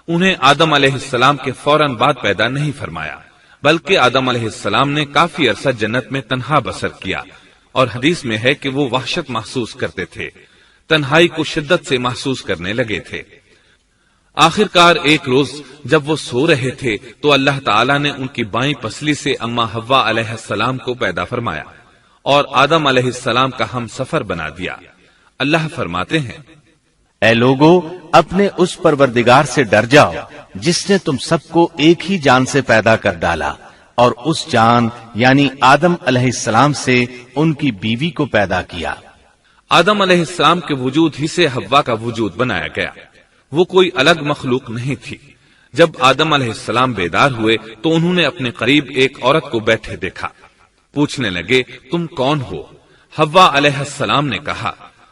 انہیں آدم علیہ السلام کے فوراً بعد پیدا نہیں فرمایا، بلکہ آدم علیہ السلام نے کافی عرصہ جنت میں تنہا بسر کیا، اور حدیث میں ہے کہ وہ وحشت محسوس کرتے تھے، تنہائی کو شدت سے محسوس کرنے لگے تھے۔ آخر کار ایک روز جب وہ سو رہے تھے تو اللہ تعالیٰ نے ان کی بائیں پسلی سے اما حوا علیہ السلام کو پیدا فرمایا اور آدم علیہ السلام کا ہم سفر بنا دیا۔ اللہ فرماتے ہیں، اے لوگو اپنے اس پروردگار سے ڈر جاؤ جس نے تم سب کو ایک ہی جان سے پیدا کر ڈالا، اور اس جان یعنی آدم علیہ السلام سے ان کی بیوی کو پیدا کیا۔ آدم علیہ السلام کے وجود ہی سے حوا کا وجود بنایا گیا، وہ کوئی الگ مخلوق نہیں تھی۔ جب آدم علیہ السلام بیدار ہوئے تو انہوں نے اپنے قریب ایک عورت کو بیٹھے دیکھا۔ پوچھنے لگے، تم کون ہو؟ حوا علیہ السلام نے کہا،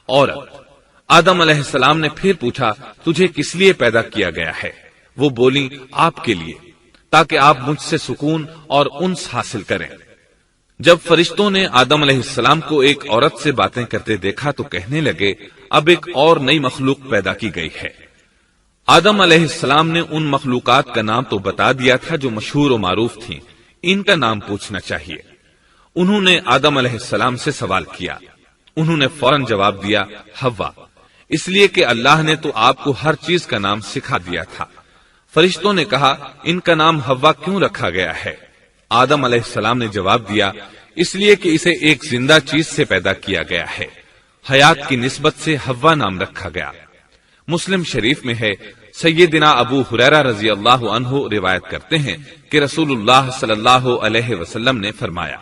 عورت۔ آدم علیہ السلام نے پھر پوچھا، تجھے کس لیے پیدا کیا گیا ہے؟ وہ بولی، آپ کے لیے، تاکہ آپ مجھ سے سکون اور انس حاصل کریں۔ جب فرشتوں نے آدم علیہ السلام کو ایک عورت سے باتیں کرتے دیکھا تو کہنے لگے، اب ایک اور نئی مخلوق پیدا کی گئی ہے۔ آدم علیہ السلام نے ان مخلوقات کا نام تو بتا دیا تھا جو مشہور و معروف تھیں، ان کا نام پوچھنا چاہیے۔ انہوں نے آدم علیہ السلام سے سوال کیا، انہوں نے فوراً جواب دیا، حوا، اس لیے کہ اللہ نے تو آپ کو ہر چیز کا نام سکھا دیا تھا۔ فرشتوں نے کہا، ان کا نام حوا کیوں رکھا گیا ہے؟ آدم علیہ السلام نے جواب دیا، اس لیے کہ اسے ایک زندہ چیز سے پیدا کیا گیا ہے، حیات کی نسبت سے حوا نام رکھا گیا۔ مسلم شریف میں ہے، سیدنا ابو ہریرہ رضی اللہ عنہ روایت کرتے ہیں کہ رسول اللہ صلی اللہ علیہ وسلم نے فرمایا،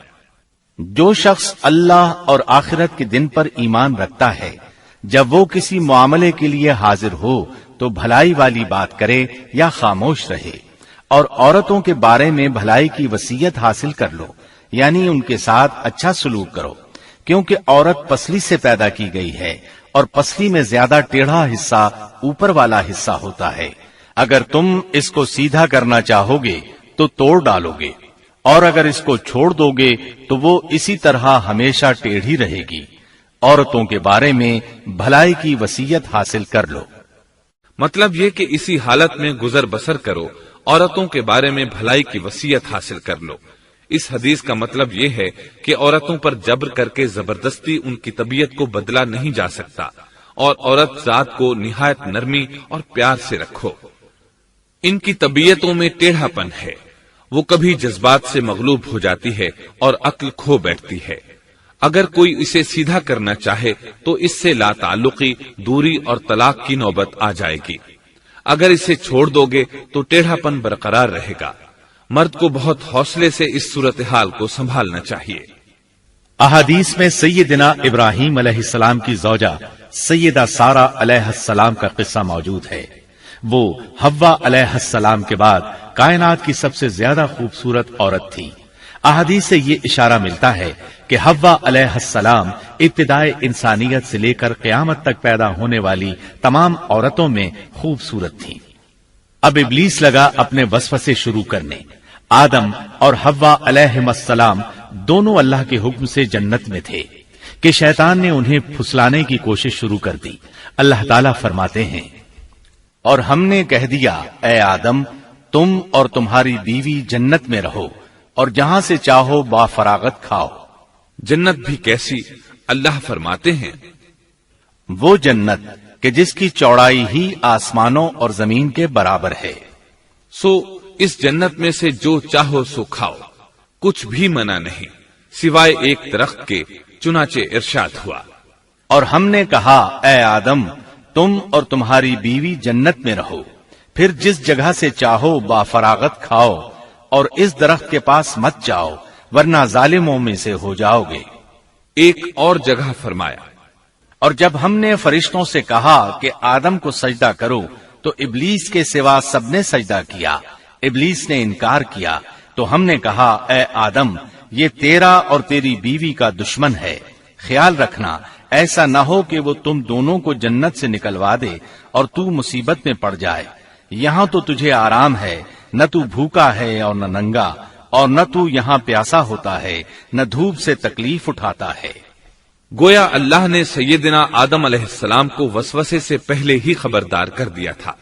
جو شخص اللہ اور آخرت کے دن پر ایمان رکھتا ہے، جب وہ کسی معاملے کے لیے حاضر ہو تو بھلائی والی بات کرے یا خاموش رہے، اور عورتوں کے بارے میں بھلائی کی وصیت حاصل کر لو، یعنی ان کے ساتھ اچھا سلوک کرو، کیونکہ عورت پسلی سے پیدا کی گئی ہے اور پسلی میں زیادہ ٹیڑھا حصہ اوپر والا حصہ ہوتا ہے۔ اگر تم اس کو سیدھا کرنا چاہو گے تو توڑ ڈالو گے، اور اگر اس کو چھوڑ دو گے تو وہ اسی طرح ہمیشہ ٹیڑھی رہے گی۔ عورتوں کے بارے میں بھلائی کی وصیت حاصل کر لو۔ مطلب یہ کہ اسی حالت میں گزر بسر کرو، عورتوں کے بارے میں بھلائی کی وصیت حاصل کر لو۔ اس حدیث کا مطلب یہ ہے کہ عورتوں پر جبر کر کے زبردستی ان کی طبیعت کو بدلا نہیں جا سکتا، اور عورت ذات کو نہایت نرمی اور پیار سے رکھو۔ ان کی طبیعتوں میں ٹیڑھا پن ہے، وہ کبھی جذبات سے مغلوب ہو جاتی ہے اور عقل کھو بیٹھتی ہے۔ اگر کوئی اسے سیدھا کرنا چاہے تو اس سے لا تعلقی، دوری اور طلاق کی نوبت آ جائے گی۔ اگر اسے چھوڑ دو گے تو ٹیڑھا پن برقرار رہے گا۔ مرد کو بہت حوصلے سے اس صورتحال کو سنبھالنا چاہیے۔ احادیث میں سیدنا ابراہیم علیہ السلام کی زوجہ سیدہ سارہ علیہ السلام کا قصہ موجود ہے۔ وہ حوا علیہ السلام کے بعد کائنات کی سب سے زیادہ خوبصورت عورت تھی۔ احادیث سے یہ اشارہ ملتا ہے کہ حوا علیہ السلام ابتدائے انسانیت سے لے کر قیامت تک پیدا ہونے والی تمام عورتوں میں خوبصورت تھیں۔ اب ابلیس لگا اپنے وسوسے شروع کرنے۔ آدم اور حوا علیہ السلام دونوں اللہ کے حکم سے جنت میں تھے کہ شیطان نے انہیں پھسلانے کی کوشش شروع کر دی۔ اللہ تعالیٰ فرماتے ہیں، اور ہم نے کہہ دیا اے آدم تم اور تمہاری بیوی جنت میں رہو اور جہاں سے چاہو با فراغت کھاؤ۔ جنت بھی کیسی؟ اللہ فرماتے ہیں، وہ جنت کہ جس کی چوڑائی ہی آسمانوں اور زمین کے برابر ہے۔ سو اس جنت میں سے جو چاہو سو کھاؤ، کچھ بھی منع نہیں سوائے ایک درخت کے، چنانچہ ارشاد ہوا، اور ہم نے کہا اے آدم تم اور تمہاری بیوی جنت میں رہو، پھر جس جگہ سے چاہو با فراغت کھاؤ اور اس درخت کے پاس مت جاؤ ورنہ ظالموں میں سے ہو جاؤ گے۔ ایک اور جگہ فرمایا، اور جب ہم نے فرشتوں سے کہا کہ آدم کو سجدہ کرو تو ابلیس کے سوا سب نے سجدہ کیا۔ ابلیس نے انکار کیا تو ہم نے کہا اے آدم یہ تیرا اور تیری بیوی کا دشمن ہے، خیال رکھنا ایسا نہ ہو کہ وہ تم دونوں کو جنت سے نکلوا دے اور تو مصیبت میں پڑ جائے۔ یہاں تو تجھے آرام ہے، نہ تو بھوکا ہے اور نہ ننگا، اور نہ تو یہاں پیاسا ہوتا ہے، نہ دھوپ سے تکلیف اٹھاتا ہے۔ گویا اللہ نے سیدنا آدم علیہ السلام کو وسوسے سے پہلے ہی خبردار کر دیا تھا۔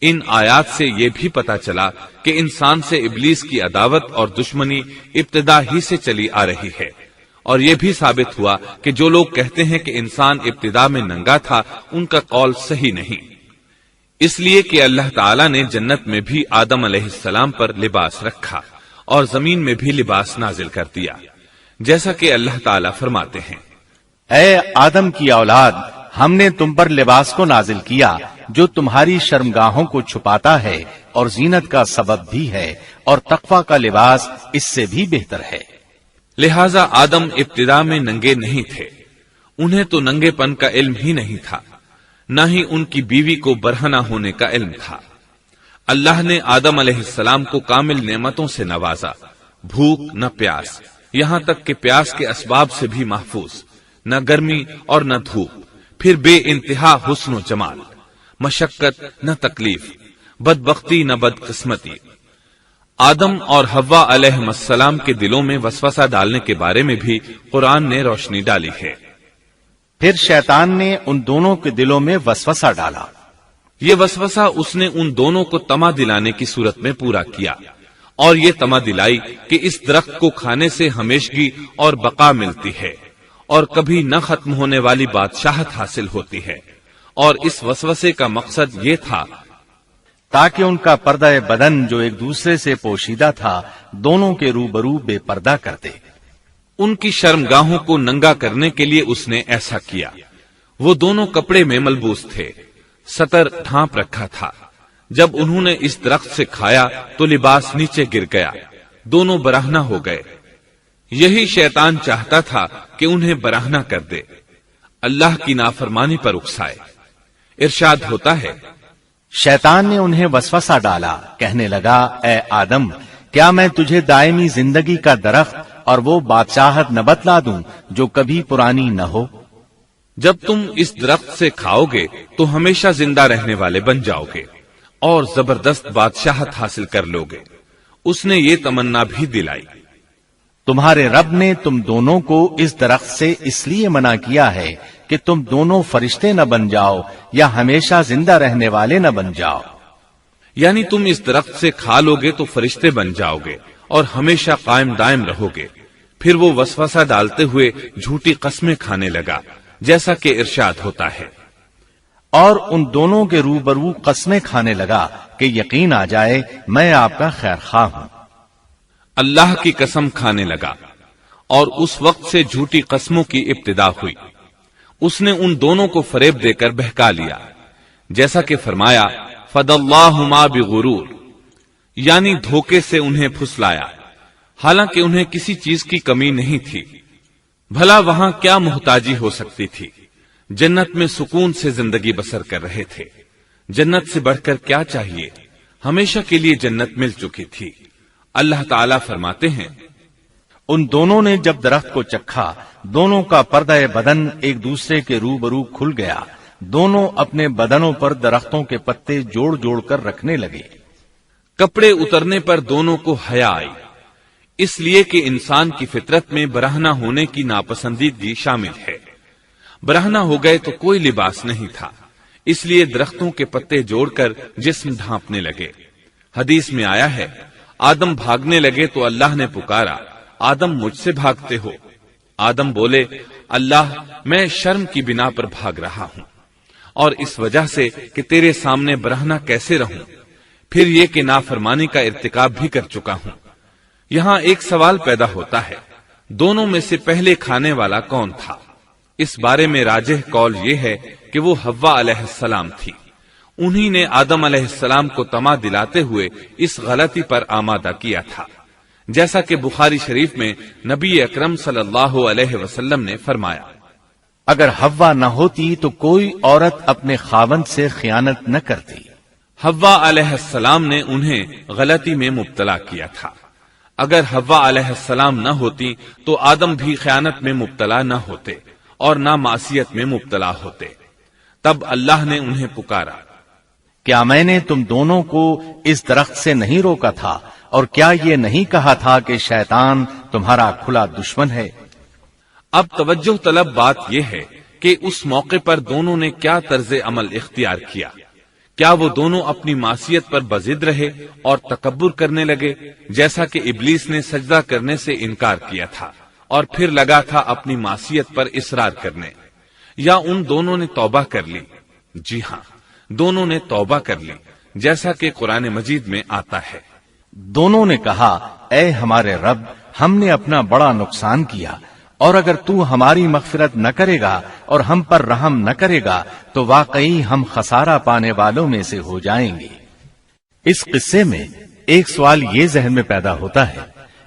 ان آیات سے یہ بھی پتا چلا کہ انسان سے ابلیس کی عداوت اور دشمنی ابتدا ہی سے چلی آ رہی ہے، اور یہ بھی ثابت ہوا کہ جو لوگ کہتے ہیں کہ انسان ابتدا میں ننگا تھا ان کا قول صحیح نہیں، اس لیے کہ اللہ تعالیٰ نے جنت میں بھی آدم علیہ السلام پر لباس رکھا اور زمین میں بھی لباس نازل کر دیا، جیسا کہ اللہ تعالیٰ فرماتے ہیں، اے آدم کی اولاد ہم نے تم پر لباس کو نازل کیا جو تمہاری شرمگاہوں کو چھپاتا ہے اور زینت کا سبب بھی ہے، اور تقوی کا لباس اس سے بھی بہتر ہے۔ لہذا آدم ابتدا میں ننگے نہیں تھے، انہیں تو ننگے پن کا علم ہی نہیں تھا، نہ ہی ان کی بیوی کو برہنہ ہونے کا علم تھا۔ اللہ نے آدم علیہ السلام کو کامل نعمتوں سے نوازا، بھوک نہ پیاس، یہاں تک کہ پیاس کے اسباب سے بھی محفوظ، نہ گرمی اور نہ دھوپ، پھر بے انتہا حسن و جمال، مشقت نہ تکلیف، بدبختی نہ بدقسمتی۔ آدم اور حوا علیہ السلام کے دلوں میں وسوسہ ڈالنے کے بارے میں بھی قرآن نے روشنی ڈالی ہے۔ پھر شیطان نے ان دونوں کے دلوں میں وسوسہ ڈالا۔ یہ وسوسہ اس نے ان دونوں کو طمع دلانے کی صورت میں پورا کیا، اور یہ طمع دلائی کہ اس درخت کو کھانے سے ہمیشگی اور بقا ملتی ہے اور کبھی نہ ختم ہونے والی بادشاہت حاصل ہوتی ہے، اور اس وسوسے کا مقصد یہ تھا تاکہ ان کا پردہ بدن جو ایک دوسرے سے پوشیدہ تھا دونوں کے روبرو بے پردہ کر دے۔ ان کی شرمگاہوں کو ننگا کرنے کے لیے اس نے ایسا کیا۔ وہ دونوں کپڑے میں ملبوس تھے، ستر ڈھانپ رکھا تھا۔ جب انہوں نے اس درخت سے کھایا تو لباس نیچے گر گیا، دونوں برہنہ ہو گئے۔ یہی شیطان چاہتا تھا کہ انہیں برہنہ کر دے، اللہ کی نافرمانی پر اکسائے۔ ارشاد ہوتا ہے، شیطان نے انہیں وسوسہ ڈالا، کہنے لگا اے آدم کیا میں تجھے دائمی زندگی کا درخت اور وہ بادشاہت نہ بتلا دوں جو کبھی پرانی نہ ہو؟ جب تم اس درخت سے کھاؤ گے تو ہمیشہ زندہ رہنے والے بن جاؤ گے اور زبردست بادشاہت حاصل کر لو گے۔ اس نے یہ تمنا بھی دلائی۔ تمہارے رب نے تم دونوں کو اس درخت سے اس لیے منع کیا ہے کہ تم دونوں فرشتے نہ بن جاؤ یا ہمیشہ زندہ رہنے والے نہ بن جاؤ۔ یعنی تم اس درخت سے کھا لو گے تو فرشتے بن جاؤ گے اور ہمیشہ قائم دائم رہو گے۔ پھر وہ وسوسہ ڈالتے ہوئے جھوٹی قسمیں کھانے لگا، جیسا کہ ارشاد ہوتا ہے، اور ان دونوں کے روبرو قسمیں کھانے لگا کہ یقین آ جائے میں آپ کا خیر خواہ ہوں۔ اللہ کی قسم کھانے لگا، اور اس وقت سے جھوٹی قسموں کی ابتدا ہوئی۔ اس نے ان دونوں کو فریب دے کر بہکا لیا، جیسا کہ فرمایا فَدَلَّاهُمَا بِغُرُورٍ، یعنی دھوکے سے انہیں پھسلایا، حالانکہ انہیں کسی چیز کی کمی نہیں تھی۔ بھلا وہاں کیا محتاجی ہو سکتی تھی؟ جنت میں سکون سے زندگی بسر کر رہے تھے، جنت سے بڑھ کر کیا چاہیے؟ ہمیشہ کے لیے جنت مل چکی تھی۔ اللہ تعالیٰ فرماتے ہیں، ان دونوں نے جب درخت کو چکھا، دونوں کا پردہ بدن ایک دوسرے کے روبرو کھل گیا، دونوں اپنے بدنوں پر درختوں کے پتے جوڑ جوڑ کر رکھنے لگے۔ کپڑے اترنے پر دونوں کو حیا آئی، اس لیے کہ انسان کی فطرت میں برہنہ ہونے کی ناپسندیدگی شامل ہے۔ برہنہ ہو گئے تو کوئی لباس نہیں تھا، اس لیے درختوں کے پتے جوڑ کر جسم ڈھانپنے لگے۔ حدیث میں آیا ہے، آدم بھاگنے لگے تو اللہ نے پکارا، آدم مجھ سے بھاگتے ہو؟ آدم بولے، اللہ میں شرم کی بنا پر بھاگ رہا ہوں، اور اس وجہ سے کہ تیرے سامنے برہنہ کیسے رہوں، پھر یہ کہ نافرمانی کا ارتکاب بھی کر چکا ہوں۔ یہاں ایک سوال پیدا ہوتا ہے، دونوں میں سے پہلے کھانے والا کون تھا؟ اس بارے میں راجح قول یہ ہے کہ وہ حوا علیہ السلام تھی۔ انہی نے آدم علیہ السلام کو طمع دلاتے ہوئے اس غلطی پر آمادہ کیا تھا، جیسا کہ بخاری شریف میں نبی اکرم صلی اللہ علیہ وسلم نے فرمایا، اگر حوا نہ ہوتی تو کوئی عورت اپنے خاوند سے خیانت نہ کرتی۔ حوا علیہ السلام نے انہیں غلطی میں مبتلا کیا تھا۔ اگر حوا علیہ السلام نہ ہوتی تو آدم بھی خیانت میں مبتلا نہ ہوتے اور نہ معصیت میں مبتلا ہوتے۔ تب اللہ نے انہیں پکارا، کیا میں نے تم دونوں کو اس درخت سے نہیں روکا تھا، اور کیا یہ نہیں کہا تھا کہ شیطان تمہارا کھلا دشمن ہے؟ اب توجہ طلب بات یہ ہے کہ اس موقع پر دونوں نے کیا طرز عمل اختیار کیا۔ کیا وہ دونوں اپنی معصیت پر بضد رہے اور تکبر کرنے لگے، جیسا کہ ابلیس نے سجدہ کرنے سے انکار کیا تھا اور پھر لگا تھا اپنی معصیت پر اصرار کرنے، یا ان دونوں نے توبہ کر لی؟ جی ہاں، دونوں نے توبہ کر لی، جیسا کہ قرآن مجید میں آتا ہے، دونوں نے کہا، اے ہمارے رب، ہم نے اپنا بڑا نقصان کیا، اور اگر تو ہماری مغفرت نہ کرے گا اور ہم پر رحم نہ کرے گا تو واقعی ہم خسارہ پانے والوں میں سے ہو جائیں گے۔ اس قصے میں ایک سوال یہ ذہن میں پیدا ہوتا ہے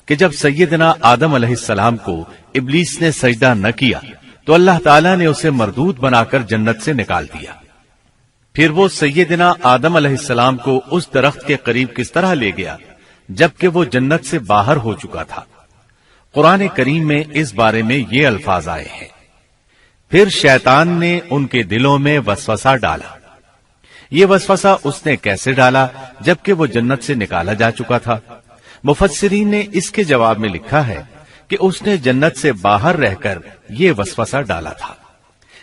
کہ جب سیدنا آدم علیہ السلام کو ابلیس نے سجدہ نہ کیا تو اللہ تعالیٰ نے اسے مردود بنا کر جنت سے نکال دیا، پھر وہ سیدنا آدم علیہ السلام کو اس درخت کے قریب کس طرح لے گیا جبکہ وہ جنت سے باہر ہو چکا تھا؟ قرآن کریم میں اس بارے میں یہ الفاظ آئے ہیں، پھر شیطان نے ان کے دلوں میں وسوسہ ڈالا۔ یہ وسوسہ اس نے کیسے ڈالا جبکہ وہ جنت سے نکالا جا چکا تھا؟ مفسرین نے اس کے جواب میں لکھا ہے کہ اس نے جنت سے باہر رہ کر یہ وسوسہ ڈالا تھا۔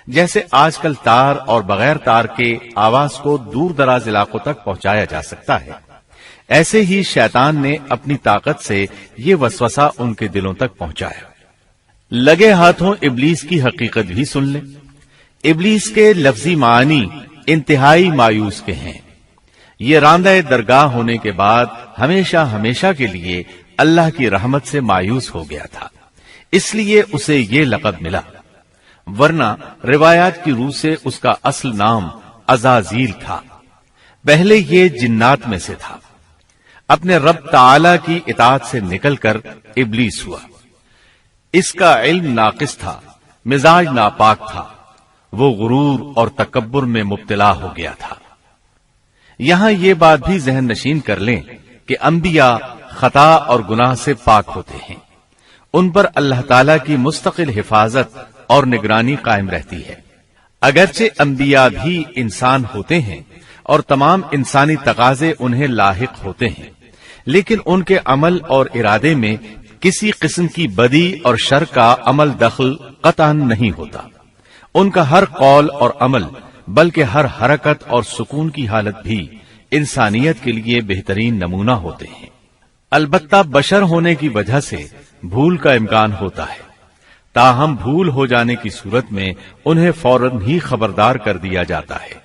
جیسے آج کل تار اور بغیر تار کے آواز کو دور دراز علاقوں تک پہنچایا جا سکتا ہے، ایسے ہی شیطان نے اپنی طاقت سے یہ وسوسہ ان کے دلوں تک پہنچایا۔ لگے ہاتھوں ابلیس کی حقیقت بھی سن لیں۔ ابلیس کے لفظی معنی انتہائی مایوس کے ہیں۔ یہ راندہ درگاہ ہونے کے بعد ہمیشہ ہمیشہ کے لیے اللہ کی رحمت سے مایوس ہو گیا تھا، اس لیے اسے یہ لقب ملا، ورنہ روایات کی روح سے اس کا اصل نام عزازیل تھا۔ پہلے یہ جنات میں سے تھا، اپنے رب تعالی کی اطاعت سے نکل کر ابلیس ہوا۔ اس کا علم ناقص تھا، مزاج ناپاک تھا، وہ غرور اور تکبر میں مبتلا ہو گیا تھا۔ یہاں یہ بات بھی ذہن نشین کر لیں کہ انبیاء خطا اور گناہ سے پاک ہوتے ہیں، ان پر اللہ تعالی کی مستقل حفاظت اور نگرانی قائم رہتی ہے۔ اگرچہ انبیاء بھی انسان ہوتے ہیں اور تمام انسانی تقاضے انہیں لاحق ہوتے ہیں، لیکن ان کے عمل اور ارادے میں کسی قسم کی بدی اور شر کا عمل دخل قطعاً نہیں ہوتا۔ ان کا ہر قول اور عمل بلکہ ہر حرکت اور سکون کی حالت بھی انسانیت کے لیے بہترین نمونہ ہوتے ہیں۔ البتہ بشر ہونے کی وجہ سے بھول کا امکان ہوتا ہے، تاہم بھول ہو جانے کی صورت میں انہیں فوراً ہی خبردار کر دیا جاتا ہے۔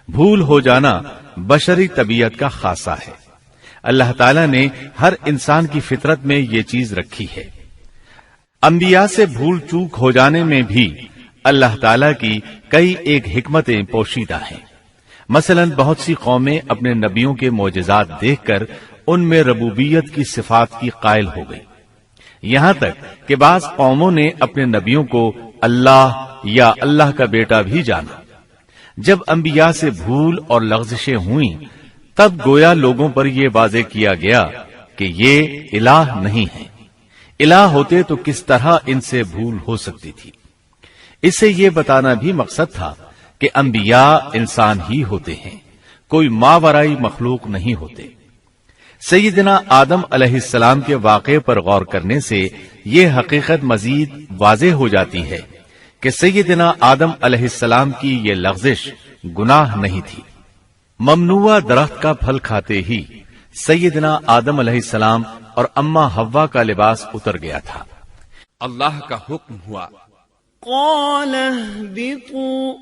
بھول ہو جانا بشری طبیعت کا خاصہ ہے۔ اللہ تعالیٰ نے ہر انسان کی فطرت میں یہ چیز رکھی ہے۔ انبیاء سے بھول چوک ہو جانے میں بھی اللہ تعالیٰ کی کئی ایک حکمتیں پوشیدہ ہیں۔ مثلا بہت سی قومیں اپنے نبیوں کے معجزات دیکھ کر ان میں ربوبیت کی صفات کی قائل ہو گئی، یہاں تک کہ بعض قوموں نے اپنے نبیوں کو اللہ یا اللہ کا بیٹا بھی جانا۔ جب انبیاء سے بھول اور لغزشیں ہوئیں تب گویا لوگوں پر یہ واضح کیا گیا کہ یہ الہ نہیں ہے۔ الہ ہوتے تو کس طرح ان سے بھول ہو سکتی تھی۔ اس سے یہ بتانا بھی مقصد تھا کہ انبیاء انسان ہی ہوتے ہیں، کوئی ماورائی مخلوق نہیں ہوتے۔ سیدنا آدم علیہ السلام کے واقعے پر غور کرنے سے یہ حقیقت مزید واضح ہو جاتی ہے کہ سیدنا آدم علیہ السلام کی یہ لغزش گناہ نہیں تھی۔ ممنوع درخت کا پھل کھاتے ہی سیدنا آدم علیہ السلام اور اماں حوا کا لباس اتر گیا تھا۔ اللہ کا حکم ہوا، قال اهبطوا،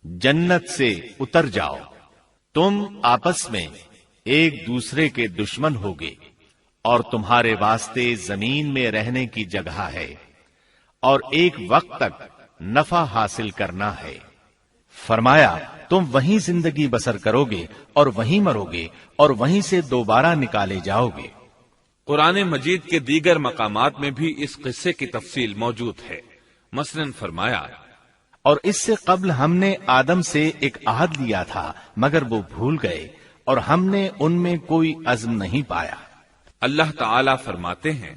جنت سے اتر جاؤ، تم آپس میں ایک دوسرے کے دشمن ہوگے اور تمہارے واسطے زمین میں رہنے کی جگہ ہے اور ایک وقت تک نفع حاصل کرنا ہے۔ فرمایا تم وہیں زندگی بسر کرو گے اور وہیں مرو گے اور وہیں سے دوبارہ نکالے جاؤ گے۔ قرآن مجید کے دیگر مقامات میں بھی اس قصے کی تفصیل موجود ہے۔ مثلاً فرمایا، اور اس سے قبل ہم نے آدم سے ایک عہد لیا تھا مگر وہ بھول گئے اور ہم نے ان میں کوئی عزم نہیں پایا۔ اللہ تعالی فرماتے ہیں،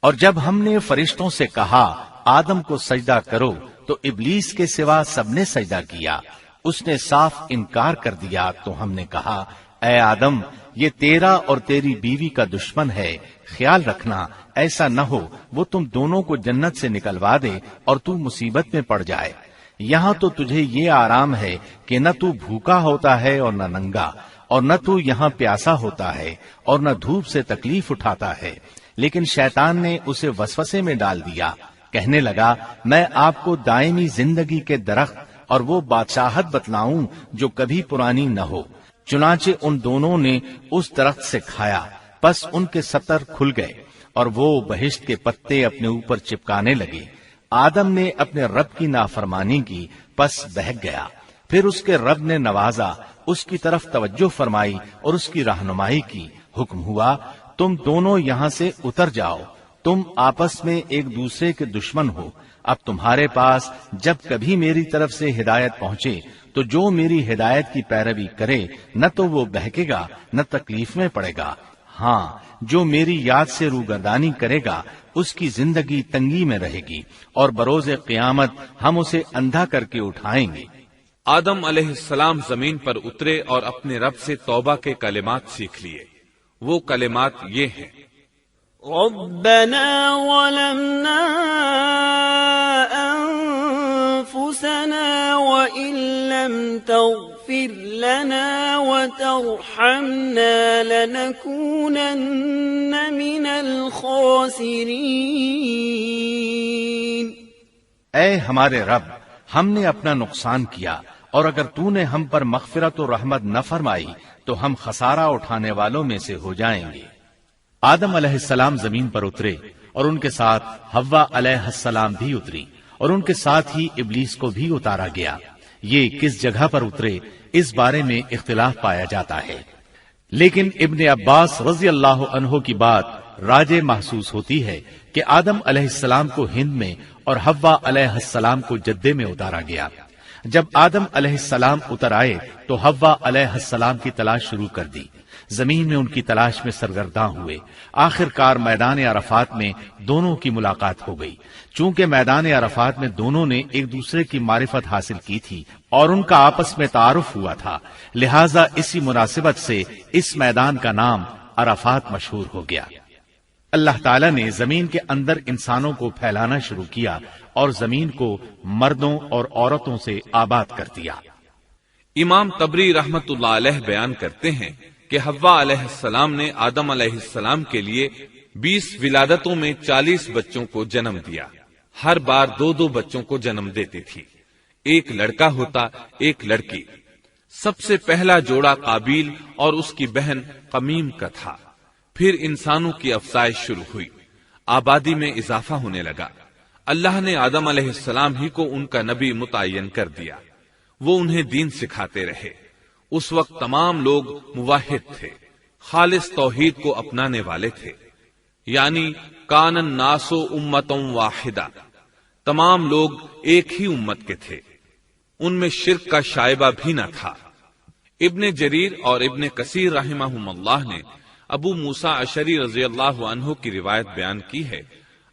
اور جب ہم نے فرشتوں سے کہا آدم کو سجدہ کرو تو ابلیس کے سوا سب نے سجدہ کیا، اس نے صاف انکار کر دیا۔ تو ہم نے کہا اے آدم، یہ تیرا اور تیری بیوی کا دشمن ہے، خیال رکھنا ایسا نہ ہو وہ تم دونوں کو جنت سے نکلوا دے اور تو مصیبت میں پڑ جائے۔ یہاں تو تجھے یہ آرام ہے کہ نہ تو بھوکا ہوتا ہے اور نہ ننگا، اور نہ تو یہاں پیاسا ہوتا ہے اور نہ دھوپ سے تکلیف اٹھاتا ہے۔ لیکن شیطان نے اسے وسوسے میں ڈال دیا، کہنے لگا میں آپ کو دائمی زندگی کے درخت اور وہ بادشاہت بتلاؤں جو کبھی پرانی نہ ہو۔ چنانچہ ان دونوں نے اس درخت سے کھایا، پس ان کے ستر کھل گئے اور وہ بہشت کے پتے اپنے اوپر چپکانے لگے۔ آدم نے اپنے رب کی نافرمانی کی، پس بہک گیا۔ پھر اس کے رب نے نوازا، اس کی طرف توجہ فرمائی اور اس کی رہنمائی کی۔ حکم ہوا تم دونوں یہاں سے اتر جاؤ، تم آپس میں ایک دوسرے کے دشمن ہو۔ اب تمہارے پاس جب کبھی میری طرف سے ہدایت پہنچے تو جو میری ہدایت کی پیروی کرے نہ تو وہ بہکے گا نہ تکلیف میں پڑے گا، ہاں جو میری یاد سے روگردانی کرے گا اس کی زندگی تنگی میں رہے گی اور بروز قیامت ہم اسے اندھا کر کے اٹھائیں گے۔ آدم علیہ السلام زمین پر اترے اور اپنے رب سے توبہ کے کلمات سیکھ لیے۔ وہ کلمات یہ ہیں، ربنا ظلمنا أنفسنا وإن لم تغفر لنا وترحمنا لنكونن من الخاسرين۔ اے ہمارے رب، ہم نے اپنا نقصان کیا اور اگر تو نے ہم پر مغفرت و رحمت نہ فرمائی تو ہم خسارہ اٹھانے والوں میں سے ہو جائیں گے۔ آدم علیہ السلام زمین پر اترے اور ان کے ساتھ حوا علیہ السلام بھی اتری اور ان کے ساتھ ہی ابلیس کو بھی اتارا گیا۔ یہ کس جگہ پر اترے اس بارے میں اختلاف پایا جاتا ہے، لیکن ابن عباس رضی اللہ عنہ کی بات راجح محسوس ہوتی ہے کہ آدم علیہ السلام کو ہند میں اور حوا علیہ السلام کو جدے میں اتارا گیا۔ جب آدم علیہ السلام اتر آئے تو حوا علیہ السلام کی تلاش شروع کر دی، زمین میں ان کی تلاش میں سرگرداں ہوئے۔ آخر کار میدان عرفات میں دونوں کی ملاقات ہو گئی۔ چونکہ میدان عرفات میں دونوں نے ایک دوسرے کی معرفت حاصل کی تھی اور ان کا آپس میں تعارف ہوا تھا، لہٰذا اسی مناسبت سے اس میدان کا نام عرفات مشہور ہو گیا۔ اللہ تعالیٰ نے زمین کے اندر انسانوں کو پھیلانا شروع کیا اور زمین کو مردوں اور عورتوں سے آباد کر دیا۔ امام طبری رحمت اللہ علیہ بیان کرتے ہیں کہ حوا علیہ السلام نے آدم علیہ السلام کے لیے 20 ولادتوں میں 40 بچوں کو جنم دیا۔ ہر بار 2 بچوں کو جنم دیتی تھی، ایک لڑکا ہوتا ایک لڑکی۔ سب سے پہلا جوڑا قابیل اور اس کی بہن قمیم کا تھا۔ پھر انسانوں کی افزائش شروع ہوئی، آبادی میں اضافہ ہونے لگا۔ اللہ نے آدم علیہ السلام ہی کو ان کا نبی متعین کر دیا، وہ انہیں دین سکھاتے رہے۔ اس وقت تمام لوگ موحد تھے، خالص توحید کو اپنانے والے تھے، یعنی کان الناس امۃ واحدہ، تمام لوگ ایک ہی امت کے تھے، ان میں شرک کا شائبہ بھی نہ تھا۔ ابن جریر اور ابن کثیر رحمہم اللہ نے ابو موسیٰ اشعری رضی اللہ عنہ کی روایت بیان کی ہے،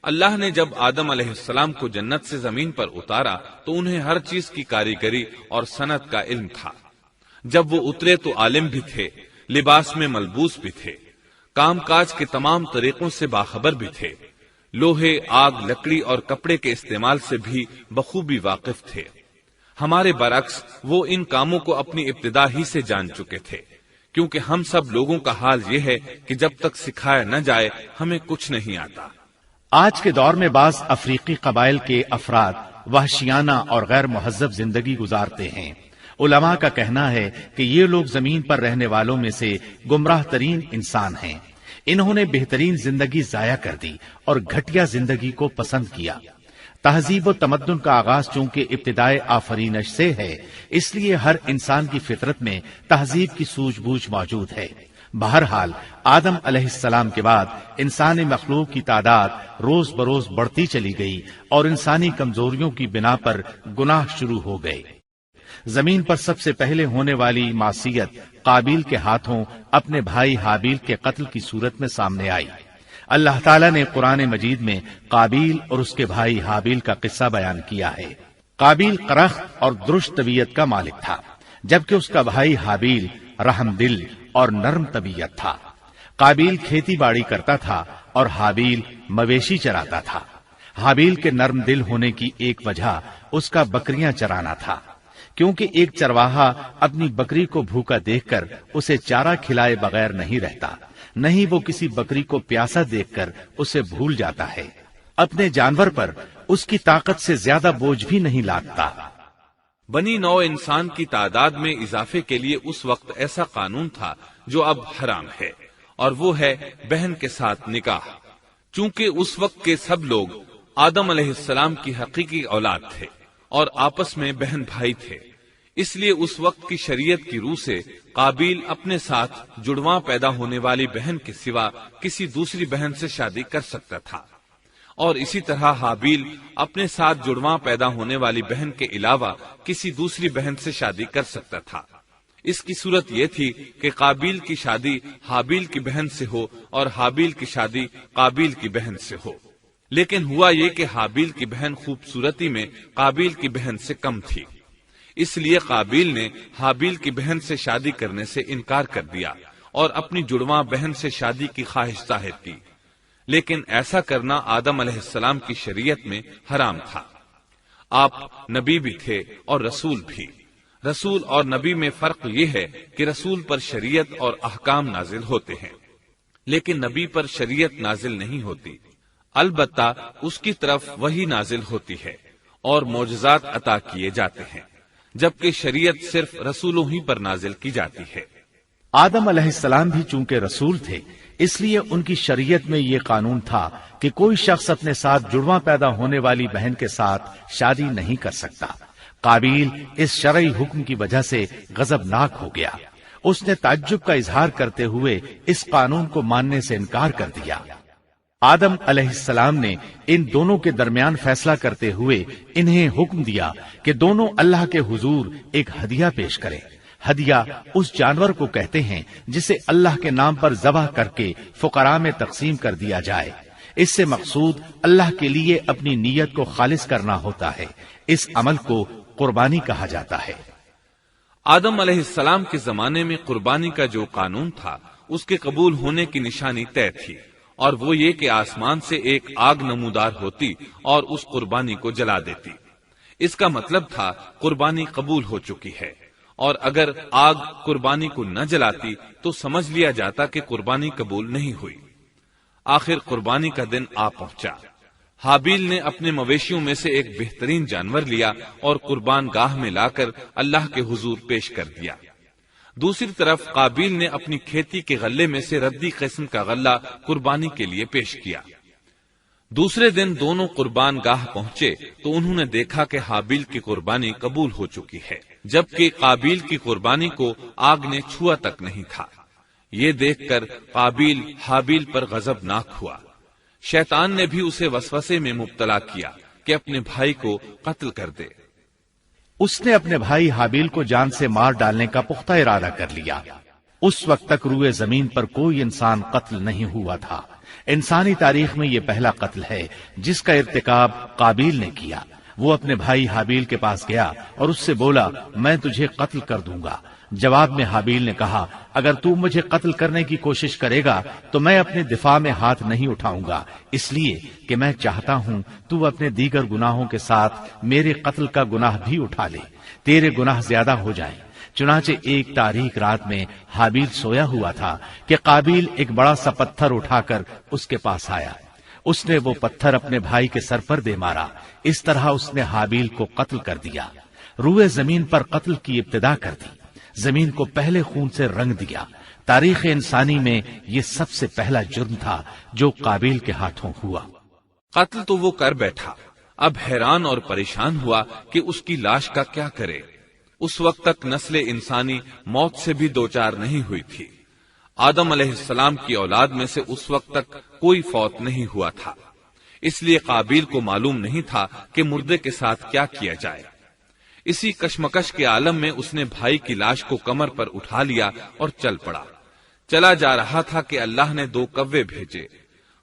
اللہ نے جب آدم علیہ السلام کو جنت سے زمین پر اتارا تو انہیں ہر چیز کی کاریگری اور صنعت کا علم تھا۔ جب وہ اترے تو عالم بھی تھے، لباس میں ملبوس بھی تھے، کام کاج کے تمام طریقوں سے باخبر بھی تھے، لوہے، آگ، لکڑی اور کپڑے کے استعمال سے بھی بخوبی واقف تھے۔ ہمارے برعکس وہ ان کاموں کو اپنی ابتدا ہی سے جان چکے تھے، کیونکہ ہم سب لوگوں کا حال یہ ہے کہ جب تک سکھایا نہ جائے ہمیں کچھ نہیں آتا۔ آج کے دور میں بعض افریقی قبائل کے افراد وحشیانہ اور غیر مہذب زندگی گزارتے ہیں۔ علماء کا کہنا ہے کہ یہ لوگ زمین پر رہنے والوں میں سے گمراہ ترین انسان ہیں۔ انہوں نے بہترین زندگی ضائع کر دی اور گھٹیا زندگی کو پسند کیا۔ تہذیب و تمدن کا آغاز چونکہ ابتدائے آفرینش سے ہے، اس لیے ہر انسان کی فطرت میں تہذیب کی سوجھ بوجھ موجود ہے۔ بہرحال آدم علیہ السلام کے بعد انسانی مخلوق کی تعداد روز بروز بڑھتی چلی گئی اور انسانی کمزوریوں کی بنا پر گناہ شروع ہو گئے۔ زمین پر سب سے پہلے ہونے والی معصیت قابیل کے ہاتھوں اپنے بھائی حابیل کے قتل کی صورت میں سامنے آئی۔ اللہ تعالیٰ نے قرآن مجید میں قابیل اور اس کے بھائی حابیل کا قصہ بیان کیا ہے۔ قابیل قرخت اور درشت طبیعت کا مالک تھا، جبکہ اس کا بھائی حابیل رحم دل اور نرم طبیعت تھا۔ قابیل کھیتی باڑی کرتا تھا اور حابیل مویشی چراتا تھا۔ حابیل کے نرم دل ہونے کی ایک وجہ اس کا بکریاں چرانا تھا، کیونکہ ایک چرواہا اپنی بکری کو بھوکا دیکھ کر اسے چارہ کھلائے بغیر نہیں رہتا، نہیں وہ کسی بکری کو پیاسا دیکھ کر اسے بھول جاتا ہے۔ اپنے جانور پر اس کی طاقت سے زیادہ بوجھ بھی نہیں لادتا۔ بنی نوع انسان کی تعداد میں اضافے کے لیے اس وقت ایسا قانون تھا جو اب حرام ہے، اور وہ ہے بہن کے ساتھ نکاح۔ چونکہ اس وقت کے سب لوگ آدم علیہ السلام کی حقیقی اولاد تھے اور آپس میں بہن بھائی تھے، اس لیے اس وقت کی شریعت کی روح سے قابیل اپنے ساتھ جڑواں پیدا ہونے والی بہن کے سوا کسی دوسری بہن سے شادی کر سکتا تھا، اور اسی طرح حابیل اپنے ساتھ جڑواں پیدا ہونے والی بہن کے علاوہ کسی دوسری بہن سے شادی کر سکتا تھا۔ اس کی صورت یہ تھی کہ قابیل کی شادی حابیل کی بہن سے ہو اور حابیل کی شادی قابیل کی بہن سے ہو، لیکن ہوا یہ کہ حابیل کی بہن خوبصورتی میں قابیل کی بہن سے کم تھی، اس لیے قابیل نے حابیل کی بہن سے شادی کرنے سے انکار کر دیا اور اپنی جڑواں بہن سے شادی کی خواہش ظاہر کی، لیکن ایسا کرنا آدم علیہ السلام کی شریعت میں حرام تھا۔ آپ نبی بھی تھے اور رسول بھی۔ رسول اور نبی میں فرق یہ ہے کہ رسول پر شریعت اور احکام نازل ہوتے ہیں، لیکن نبی پر شریعت نازل نہیں ہوتی، البتہ اس کی طرف وحی نازل ہوتی ہے اور معجزات عطا کیے جاتے ہیں، جبکہ شریعت صرف رسولوں ہی پر نازل کی جاتی ہے۔ آدم علیہ السلام بھی چونکہ رسول تھے، اس لیے ان کی شریعت میں یہ قانون تھا کہ کوئی شخص اپنے ساتھ جڑواں پیدا ہونے والی بہن کے ساتھ شادی نہیں کر سکتا۔ قابیل اس شرعی حکم کی وجہ سے غضبناک ہو گیا، اس نے تعجب کا اظہار کرتے ہوئے اس قانون کو ماننے سے انکار کر دیا۔ آدم علیہ السلام نے ان دونوں کے درمیان فیصلہ کرتے ہوئے انہیں حکم دیا کہ دونوں اللہ کے حضور ایک ہدیہ پیش کریں۔ ہدیہ اس جانور کو کہتے ہیں جسے اللہ کے نام پر ذبح کر کے فقراء میں تقسیم کر دیا جائے۔ اس سے مقصود اللہ کے لیے اپنی نیت کو خالص کرنا ہوتا ہے۔ اس عمل کو قربانی کہا جاتا ہے۔ آدم علیہ السلام کے زمانے میں قربانی کا جو قانون تھا اس کے قبول ہونے کی نشانی طے تھی، اور وہ یہ کہ آسمان سے ایک آگ نمودار ہوتی اور اس قربانی کو جلا دیتی۔ اس کا مطلب تھا قربانی قبول ہو چکی ہے، اور اگر آگ قربانی کو نہ جلاتی تو سمجھ لیا جاتا کہ قربانی قبول نہیں ہوئی۔ آخر قربانی کا دن آ پہنچا۔ حابیل نے اپنے مویشیوں میں سے ایک بہترین جانور لیا اور قربان گاہ میں لا کر اللہ کے حضور پیش کر دیا۔ دوسری طرف قابیل نے اپنی کھیتی کے غلے میں سے ردی قسم کا غلہ قربانی کے لیے پیش کیا۔ دوسرے دن دونوں قربان گاہ پہنچے تو انہوں نے دیکھا کہ حابیل کی قربانی قبول ہو چکی ہے، جبکہ قابیل کی قربانی کو آگ نے چھوا تک نہیں تھا۔ یہ دیکھ کر قابیل حابیل پر غضبناک ہوا۔ شیطان نے بھی اسے وسوسے میں مبتلا کیا کہ اپنے بھائی کو قتل کر دے۔ اس نے اپنے بھائی حابیل کو جان سے مار ڈالنے کا پختہ ارادہ کر لیا۔ اس وقت تک روئے زمین پر کوئی انسان قتل نہیں ہوا تھا۔ انسانی تاریخ میں یہ پہلا قتل ہے جس کا ارتکاب قابیل نے کیا۔ وہ اپنے بھائی حابیل کے پاس گیا اور اس سے بولا، میں تجھے قتل کر دوں گا۔ جواب میں حابیل نے کہا، اگر تو مجھے قتل کرنے کی کوشش کرے گا تو میں اپنے دفاع میں ہاتھ نہیں اٹھاؤں گا، اس لیے کہ میں چاہتا ہوں تو اپنے دیگر گناہوں کے ساتھ میرے قتل کا گناہ بھی اٹھا لے، تیرے گناہ زیادہ ہو جائیں۔ چنانچہ ایک تاریک رات میں حابیل سویا ہوا تھا کہ قابیل ایک بڑا سا پتھر اٹھا کر اس کے پاس آیا۔ اس نے وہ پتھر اپنے بھائی کے سر پر دے مارا۔ اس طرح اس نے حابیل کو قتل کر دیا، روئے زمین پر قتل کی ابتدا کر دی، زمین کو پہلے خون سے رنگ دیا۔ تاریخ انسانی میں یہ سب سے پہلا جرم تھا جو قابیل کے ہاتھوں ہوا۔ قتل تو وہ کر بیٹھا، اب حیران اور پریشان ہوا کہ اس کی لاش کا کیا کرے۔ اس وقت تک نسل انسانی موت سے بھی دوچار نہیں ہوئی تھی۔ آدم علیہ السلام کی اولاد میں سے اس وقت تک کوئی فوت نہیں ہوا تھا، اس لیے قابیل کو معلوم نہیں تھا کہ مردے کے ساتھ کیا کیا جائے۔ اسی کشمکش کے عالم میں اس نے بھائی کی لاش کو کمر پر اٹھا لیا اور چل پڑا۔ چلا جا رہا تھا کہ اللہ نے 2 کوے بھیجے۔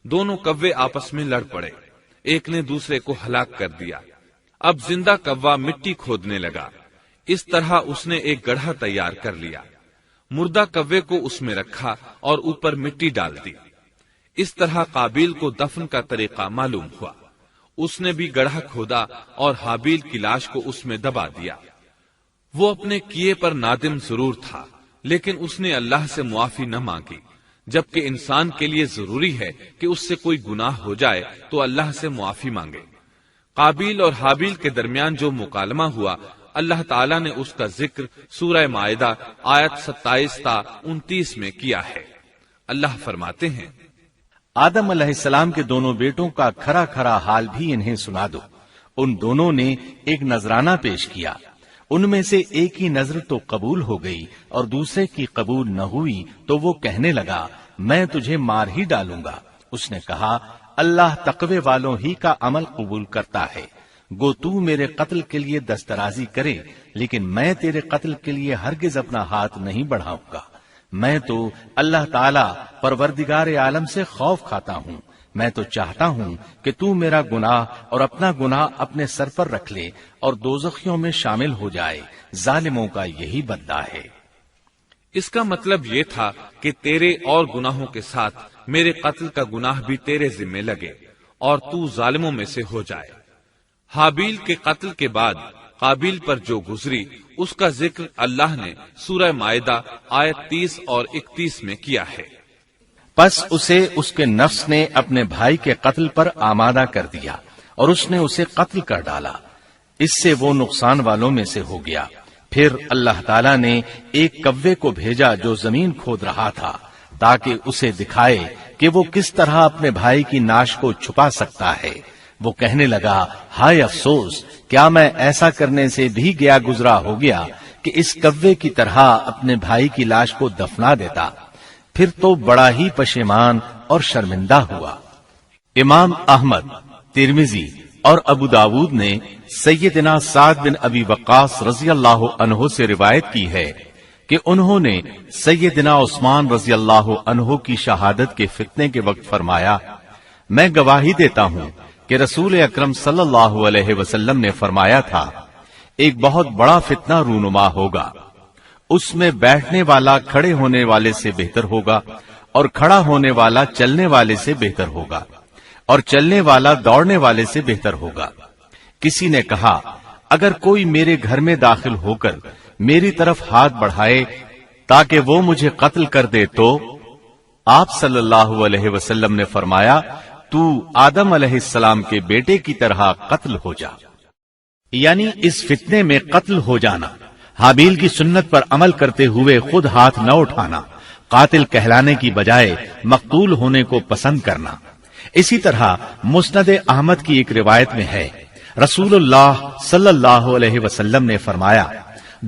دونوں کوے آپس میں لڑ پڑے، ایک نے دوسرے کو ہلاک کر دیا۔ اب زندہ کوا مٹی کھودنے لگا، اس طرح اس نے ایک گڑھا تیار کر لیا، مردہ کوے کو اس میں رکھا اور اوپر مٹی ڈال دی۔ اس طرح قابیل کو دفن کا طریقہ معلوم ہوا۔ اس نے بھی گڑھا کھودا اور حابیل کی لاش کو اس میں دبا دیا۔ وہ اپنے کیے پر نادم ضرور تھا، لیکن اس نے اللہ سے معافی نہ مانگی، جبکہ انسان کے لیے ضروری ہے کہ اس سے کوئی گناہ ہو جائے تو اللہ سے معافی مانگے۔ قابیل اور حابیل کے درمیان جو مکالمہ ہوا، اللہ تعالیٰ نے اس کا ذکر سورہ مائدہ آیت 27 تا 29 میں کیا ہے۔ اللہ فرماتے ہیں، آدم علیہ السلام کے دونوں بیٹوں کا کھرا کھرا حال بھی انہیں سنا دو۔ ان دونوں نے ایک نذرانہ پیش کیا، ان میں سے ایک ہی نذر تو قبول ہو گئی اور دوسرے کی قبول نہ ہوئی تو وہ کہنے لگا، میں تجھے مار ہی ڈالوں گا۔ اس نے کہا، اللہ تقوی والوں ہی کا عمل قبول کرتا ہے، گو تو میرے قتل کے لیے دسترازی کرے، لیکن میں تیرے قتل کے لیے ہرگز اپنا ہاتھ نہیں بڑھاؤں گا۔ میں تو اللہ تعالی پروردگار عالم سے خوف کھاتا ہوں، میں تو چاہتا ہوں کہ تو میرا گناہ اور اپنا گناہ اپنے سر پر رکھ لے اور دوزخیوں میں شامل ہو جائے، ظالموں کا یہی بدلہ ہے۔ اس کا مطلب یہ تھا کہ تیرے اور گناہوں کے ساتھ میرے قتل کا گناہ بھی تیرے ذمہ لگے اور تو ظالموں میں سے ہو جائے۔ حابیل کے قتل کے بعد قابیل پر جو گزری اس کا ذکر اللہ نے سورہ مائدہ آیت 30 اور 31 میں کیا ہے۔ پس اسے اس کے نفس نے اپنے بھائی کے قتل پر آمادہ کر دیا اور اس نے اسے قتل کر ڈالا، اس سے وہ نقصان والوں میں سے ہو گیا۔ پھر اللہ تعالیٰ نے ایک کوے کو بھیجا جو زمین کھود رہا تھا تاکہ اسے دکھائے کہ وہ کس طرح اپنے بھائی کی ناش کو چھپا سکتا ہے۔ وہ کہنے لگا، ہائے افسوس، کیا میں ایسا کرنے سے بھی گیا گزرا ہو گیا کہ اس کوے کی طرح اپنے بھائی کی لاش کو دفنا دیتا۔ پھر تو بڑا ہی پشیمان اور شرمندہ ہوا۔ امام احمد، ترمذی اور ابو داود نے سیدنا سعد بن ابی وقاص رضی اللہ عنہ سے روایت کی ہے کہ انہوں نے سیدنا عثمان رضی اللہ عنہ کی شہادت کے فتنے کے وقت فرمایا، میں گواہی دیتا ہوں کہ رسول اکرم صلی اللہ علیہ وسلم نے فرمایا تھا، ایک بہت بڑا فتنہ رونما ہوگا، اس میں بیٹھنے والا کھڑے ہونے والے سے بہتر ہوگا اور کھڑا ہونے والا چلنے والے سے بہتر ہوگا اور چلنے والا دوڑنے والے سے بہتر ہوگا۔ کسی نے کہا، اگر کوئی میرے گھر میں داخل ہو کر میری طرف ہاتھ بڑھائے تاکہ وہ مجھے قتل کر دے تو آپ صلی اللہ علیہ وسلم نے فرمایا، تو آدم علیہ السلام کے بیٹے کی طرح قتل ہو جا۔ یعنی اس فتنے میں قتل ہو جانا حابیل کی سنت پر عمل کرتے ہوئے خود ہاتھ نہ اٹھانا، قاتل کہلانے کی بجائے مقتول ہونے کو پسند کرنا۔ اسی طرح مسند احمد کی ایک روایت میں ہے، رسول اللہ صلی اللہ علیہ وسلم نے فرمایا،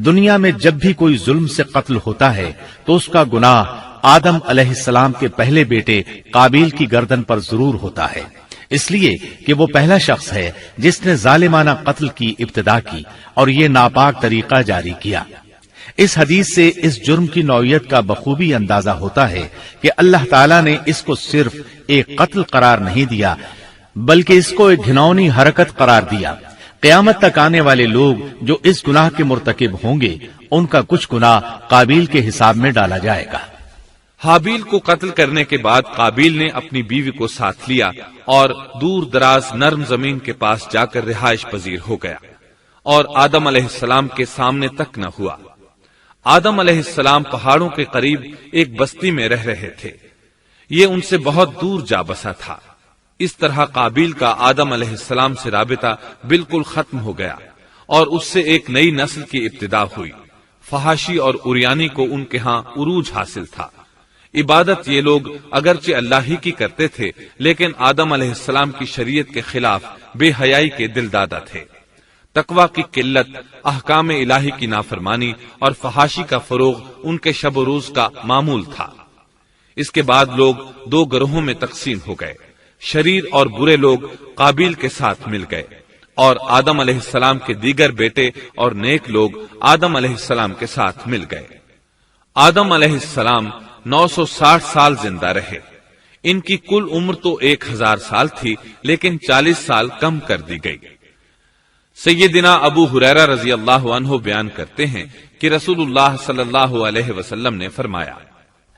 دنیا میں جب بھی کوئی ظلم سے قتل ہوتا ہے تو اس کا گناہ آدم علیہ السلام کے پہلے بیٹے قابیل کی گردن پر ضرور ہوتا ہے، اس لیے کہ وہ پہلا شخص ہے جس نے ظالمانہ قتل کی ابتدا کی اور یہ ناپاک طریقہ جاری کیا۔ اس حدیث سے اس جرم کی نوعیت کا بخوبی اندازہ ہوتا ہے کہ اللہ تعالیٰ نے اس کو صرف ایک قتل قرار نہیں دیا بلکہ اس کو ایک گھناؤنی حرکت قرار دیا۔ قیامت تک آنے والے لوگ جو اس گناہ کے مرتکب ہوں گے ان کا کچھ گناہ قابیل کے حساب میں ڈالا جائے گا۔ حابیل کو قتل کرنے کے بعد قابیل نے اپنی بیوی کو ساتھ لیا اور دور دراز نرم زمین کے پاس جا کر رہائش پذیر ہو گیا اور آدم علیہ السلام کے سامنے تک نہ ہوا۔ آدم علیہ السلام پہاڑوں کے قریب ایک بستی میں رہ رہے تھے، یہ ان سے بہت دور جا بسا تھا۔ اس طرح قابیل کا آدم علیہ السلام سے رابطہ بالکل ختم ہو گیا اور اس سے ایک نئی نسل کی ابتدا ہوئی۔ فحاشی اور اریانی کو ان کے ہاں عروج حاصل تھا۔ عبادت یہ لوگ اگرچہ اللہ ہی کی کرتے تھے لیکن آدم علیہ السلام کی شریعت کے خلاف بے حیائی کے دل دادا تھے۔ تقوی کی قلت، احکام الہی کی نافرمانی اور فحاشی کا فروغ ان کے شب و روز کا معمول تھا۔ اس کے بعد لوگ دو گروہوں میں تقسیم ہو گئے، شریر اور برے لوگ قابیل کے ساتھ مل گئے اور آدم علیہ السلام کے دیگر بیٹے اور نیک لوگ آدم علیہ السلام کے ساتھ مل گئے۔ آدم علیہ السلام 960 سال زندہ رہے۔ ان کی کل عمر تو 1000 سال تھی لیکن 40 سال کم کر دی گئی۔ سیدنا ابو ہریرہ رضی اللہ عنہ بیان کرتے ہیں کہ رسول اللہ صلی اللہ علیہ وسلم نے فرمایا،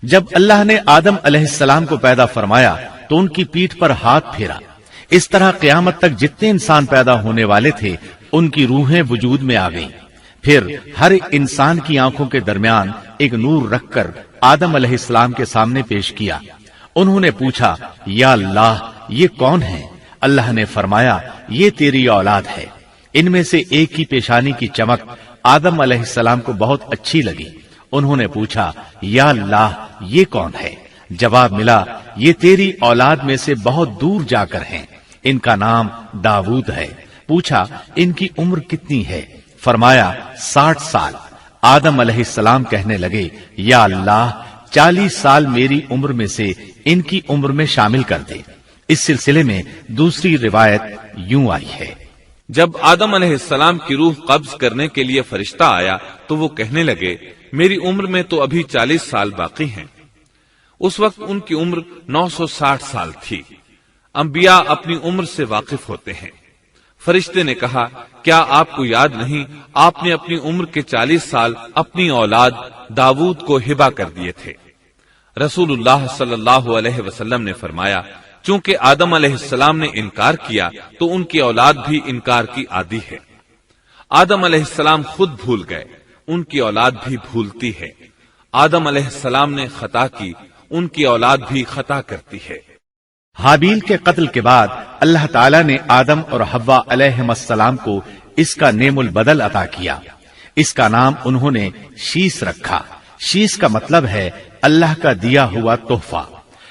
جب اللہ نے آدم علیہ السلام کو پیدا فرمایا تو ان کی پیٹھ پر ہاتھ پھیرا، اس طرح قیامت تک جتنے انسان پیدا ہونے والے تھے ان کی روحیں وجود میں آ گئیں۔ پھر ہر انسان کی آنکھوں کے درمیان ایک نور رکھ کر آدم علیہ السلام کے سامنے پیش کیا۔ انہوں نے پوچھا، یا اللہ یہ کون ہے؟ اللہ نے فرمایا، یہ تیری اولاد ہے۔ ان میں سے ایک کی پیشانی کی چمک آدم علیہ السلام کو بہت اچھی لگی۔ انہوں نے پوچھا، یا اللہ یہ کون ہے؟ جواب ملا، یہ تیری اولاد میں سے بہت دور جا کر ہیں، ان کا نام داؤد ہے۔ پوچھا، ان کی عمر کتنی ہے؟ فرمایا 60 سال۔ آدم علیہ السلام کہنے لگے، یا اللہ 40 سال میری عمر میں سے ان کی عمر میں شامل کر دے۔ اس سلسلے میں دوسری روایت یوں آئی ہے، جب آدم علیہ السلام کی روح قبض کرنے کے لیے فرشتہ آیا تو وہ کہنے لگے، میری عمر میں تو ابھی 40 سال باقی ہیں۔ اس وقت ان کی عمر 960 سال تھی۔ انبیاء اپنی عمر سے واقف ہوتے ہیں۔ فرشتے نے کہا، کیا آپ کو یاد نہیں آپ نے اپنی عمر کے 40 سال اپنی اولاد داؤد کو ہبہ کر دیے تھے؟ رسول اللہ صلی اللہ علیہ وسلم نے فرمایا، چونکہ آدم علیہ السلام نے انکار کیا تو ان کی اولاد بھی انکار کی عادی ہے۔ آدم علیہ السلام خود بھول گئے، ان کی اولاد بھی بھولتی ہے۔ آدم علیہ السلام نے خطا کی، ان کی اولاد بھی خطا کرتی ہے۔ حابیل کے قتل کے بعد اللہ تعالیٰ نے آدم اور حوا علیہم السلام کو اس کا نعم البدل عطا کیا۔ اس کا نام انہوں نے شیس رکھا۔ شیس کا مطلب ہے اللہ کا دیا ہوا تحفہ۔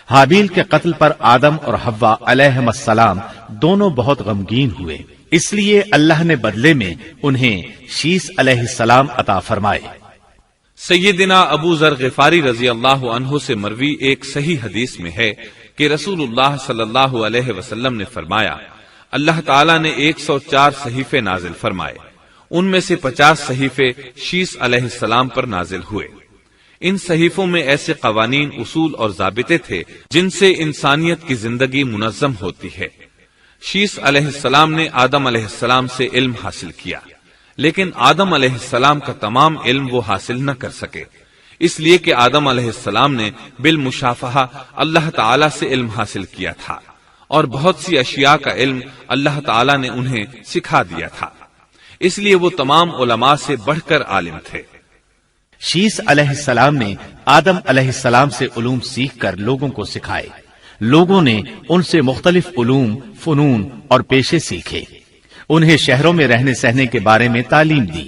حابیل کے قتل پر آدم اور حوا علیہم السلام دونوں بہت غمگین ہوئے، اس لیے اللہ نے بدلے میں انہیں شیس علیہ السلام عطا فرمائے۔ سیدنا ابو ذر غفاری رضی اللہ عنہ سے مروی ایک صحیح حدیث میں ہے کہ رسول اللہ صلی اللہ علیہ وسلم نے فرمایا، اللہ تعالیٰ نے 104 صحیفے نازل فرمائے، ان میں سے 50 صحیفے شیس علیہ السلام پر نازل ہوئے۔ ان صحیفوں میں ایسے قوانین، اصول اور ضابطے تھے جن سے انسانیت کی زندگی منظم ہوتی ہے۔ شیس علیہ السلام نے آدم علیہ السلام سے علم حاصل کیا، لیکن آدم علیہ السلام کا تمام علم وہ حاصل نہ کر سکے، اس لیے کہ آدم علیہ السلام نے بالمشافہہ اللہ تعالی سے علم حاصل کیا تھا اور بہت سی اشیاء کا علم اللہ تعالی نے انہیں سکھا دیا تھا، اس لیے وہ تمام علماء سے بڑھ کر عالم تھے۔ شیس علیہ السلام نے آدم علیہ السلام سے علوم سیکھ کر لوگوں کو سکھائے۔ لوگوں نے ان سے مختلف علوم، فنون اور پیشے سیکھے۔ انہیں شہروں میں رہنے سہنے کے بارے میں تعلیم دی۔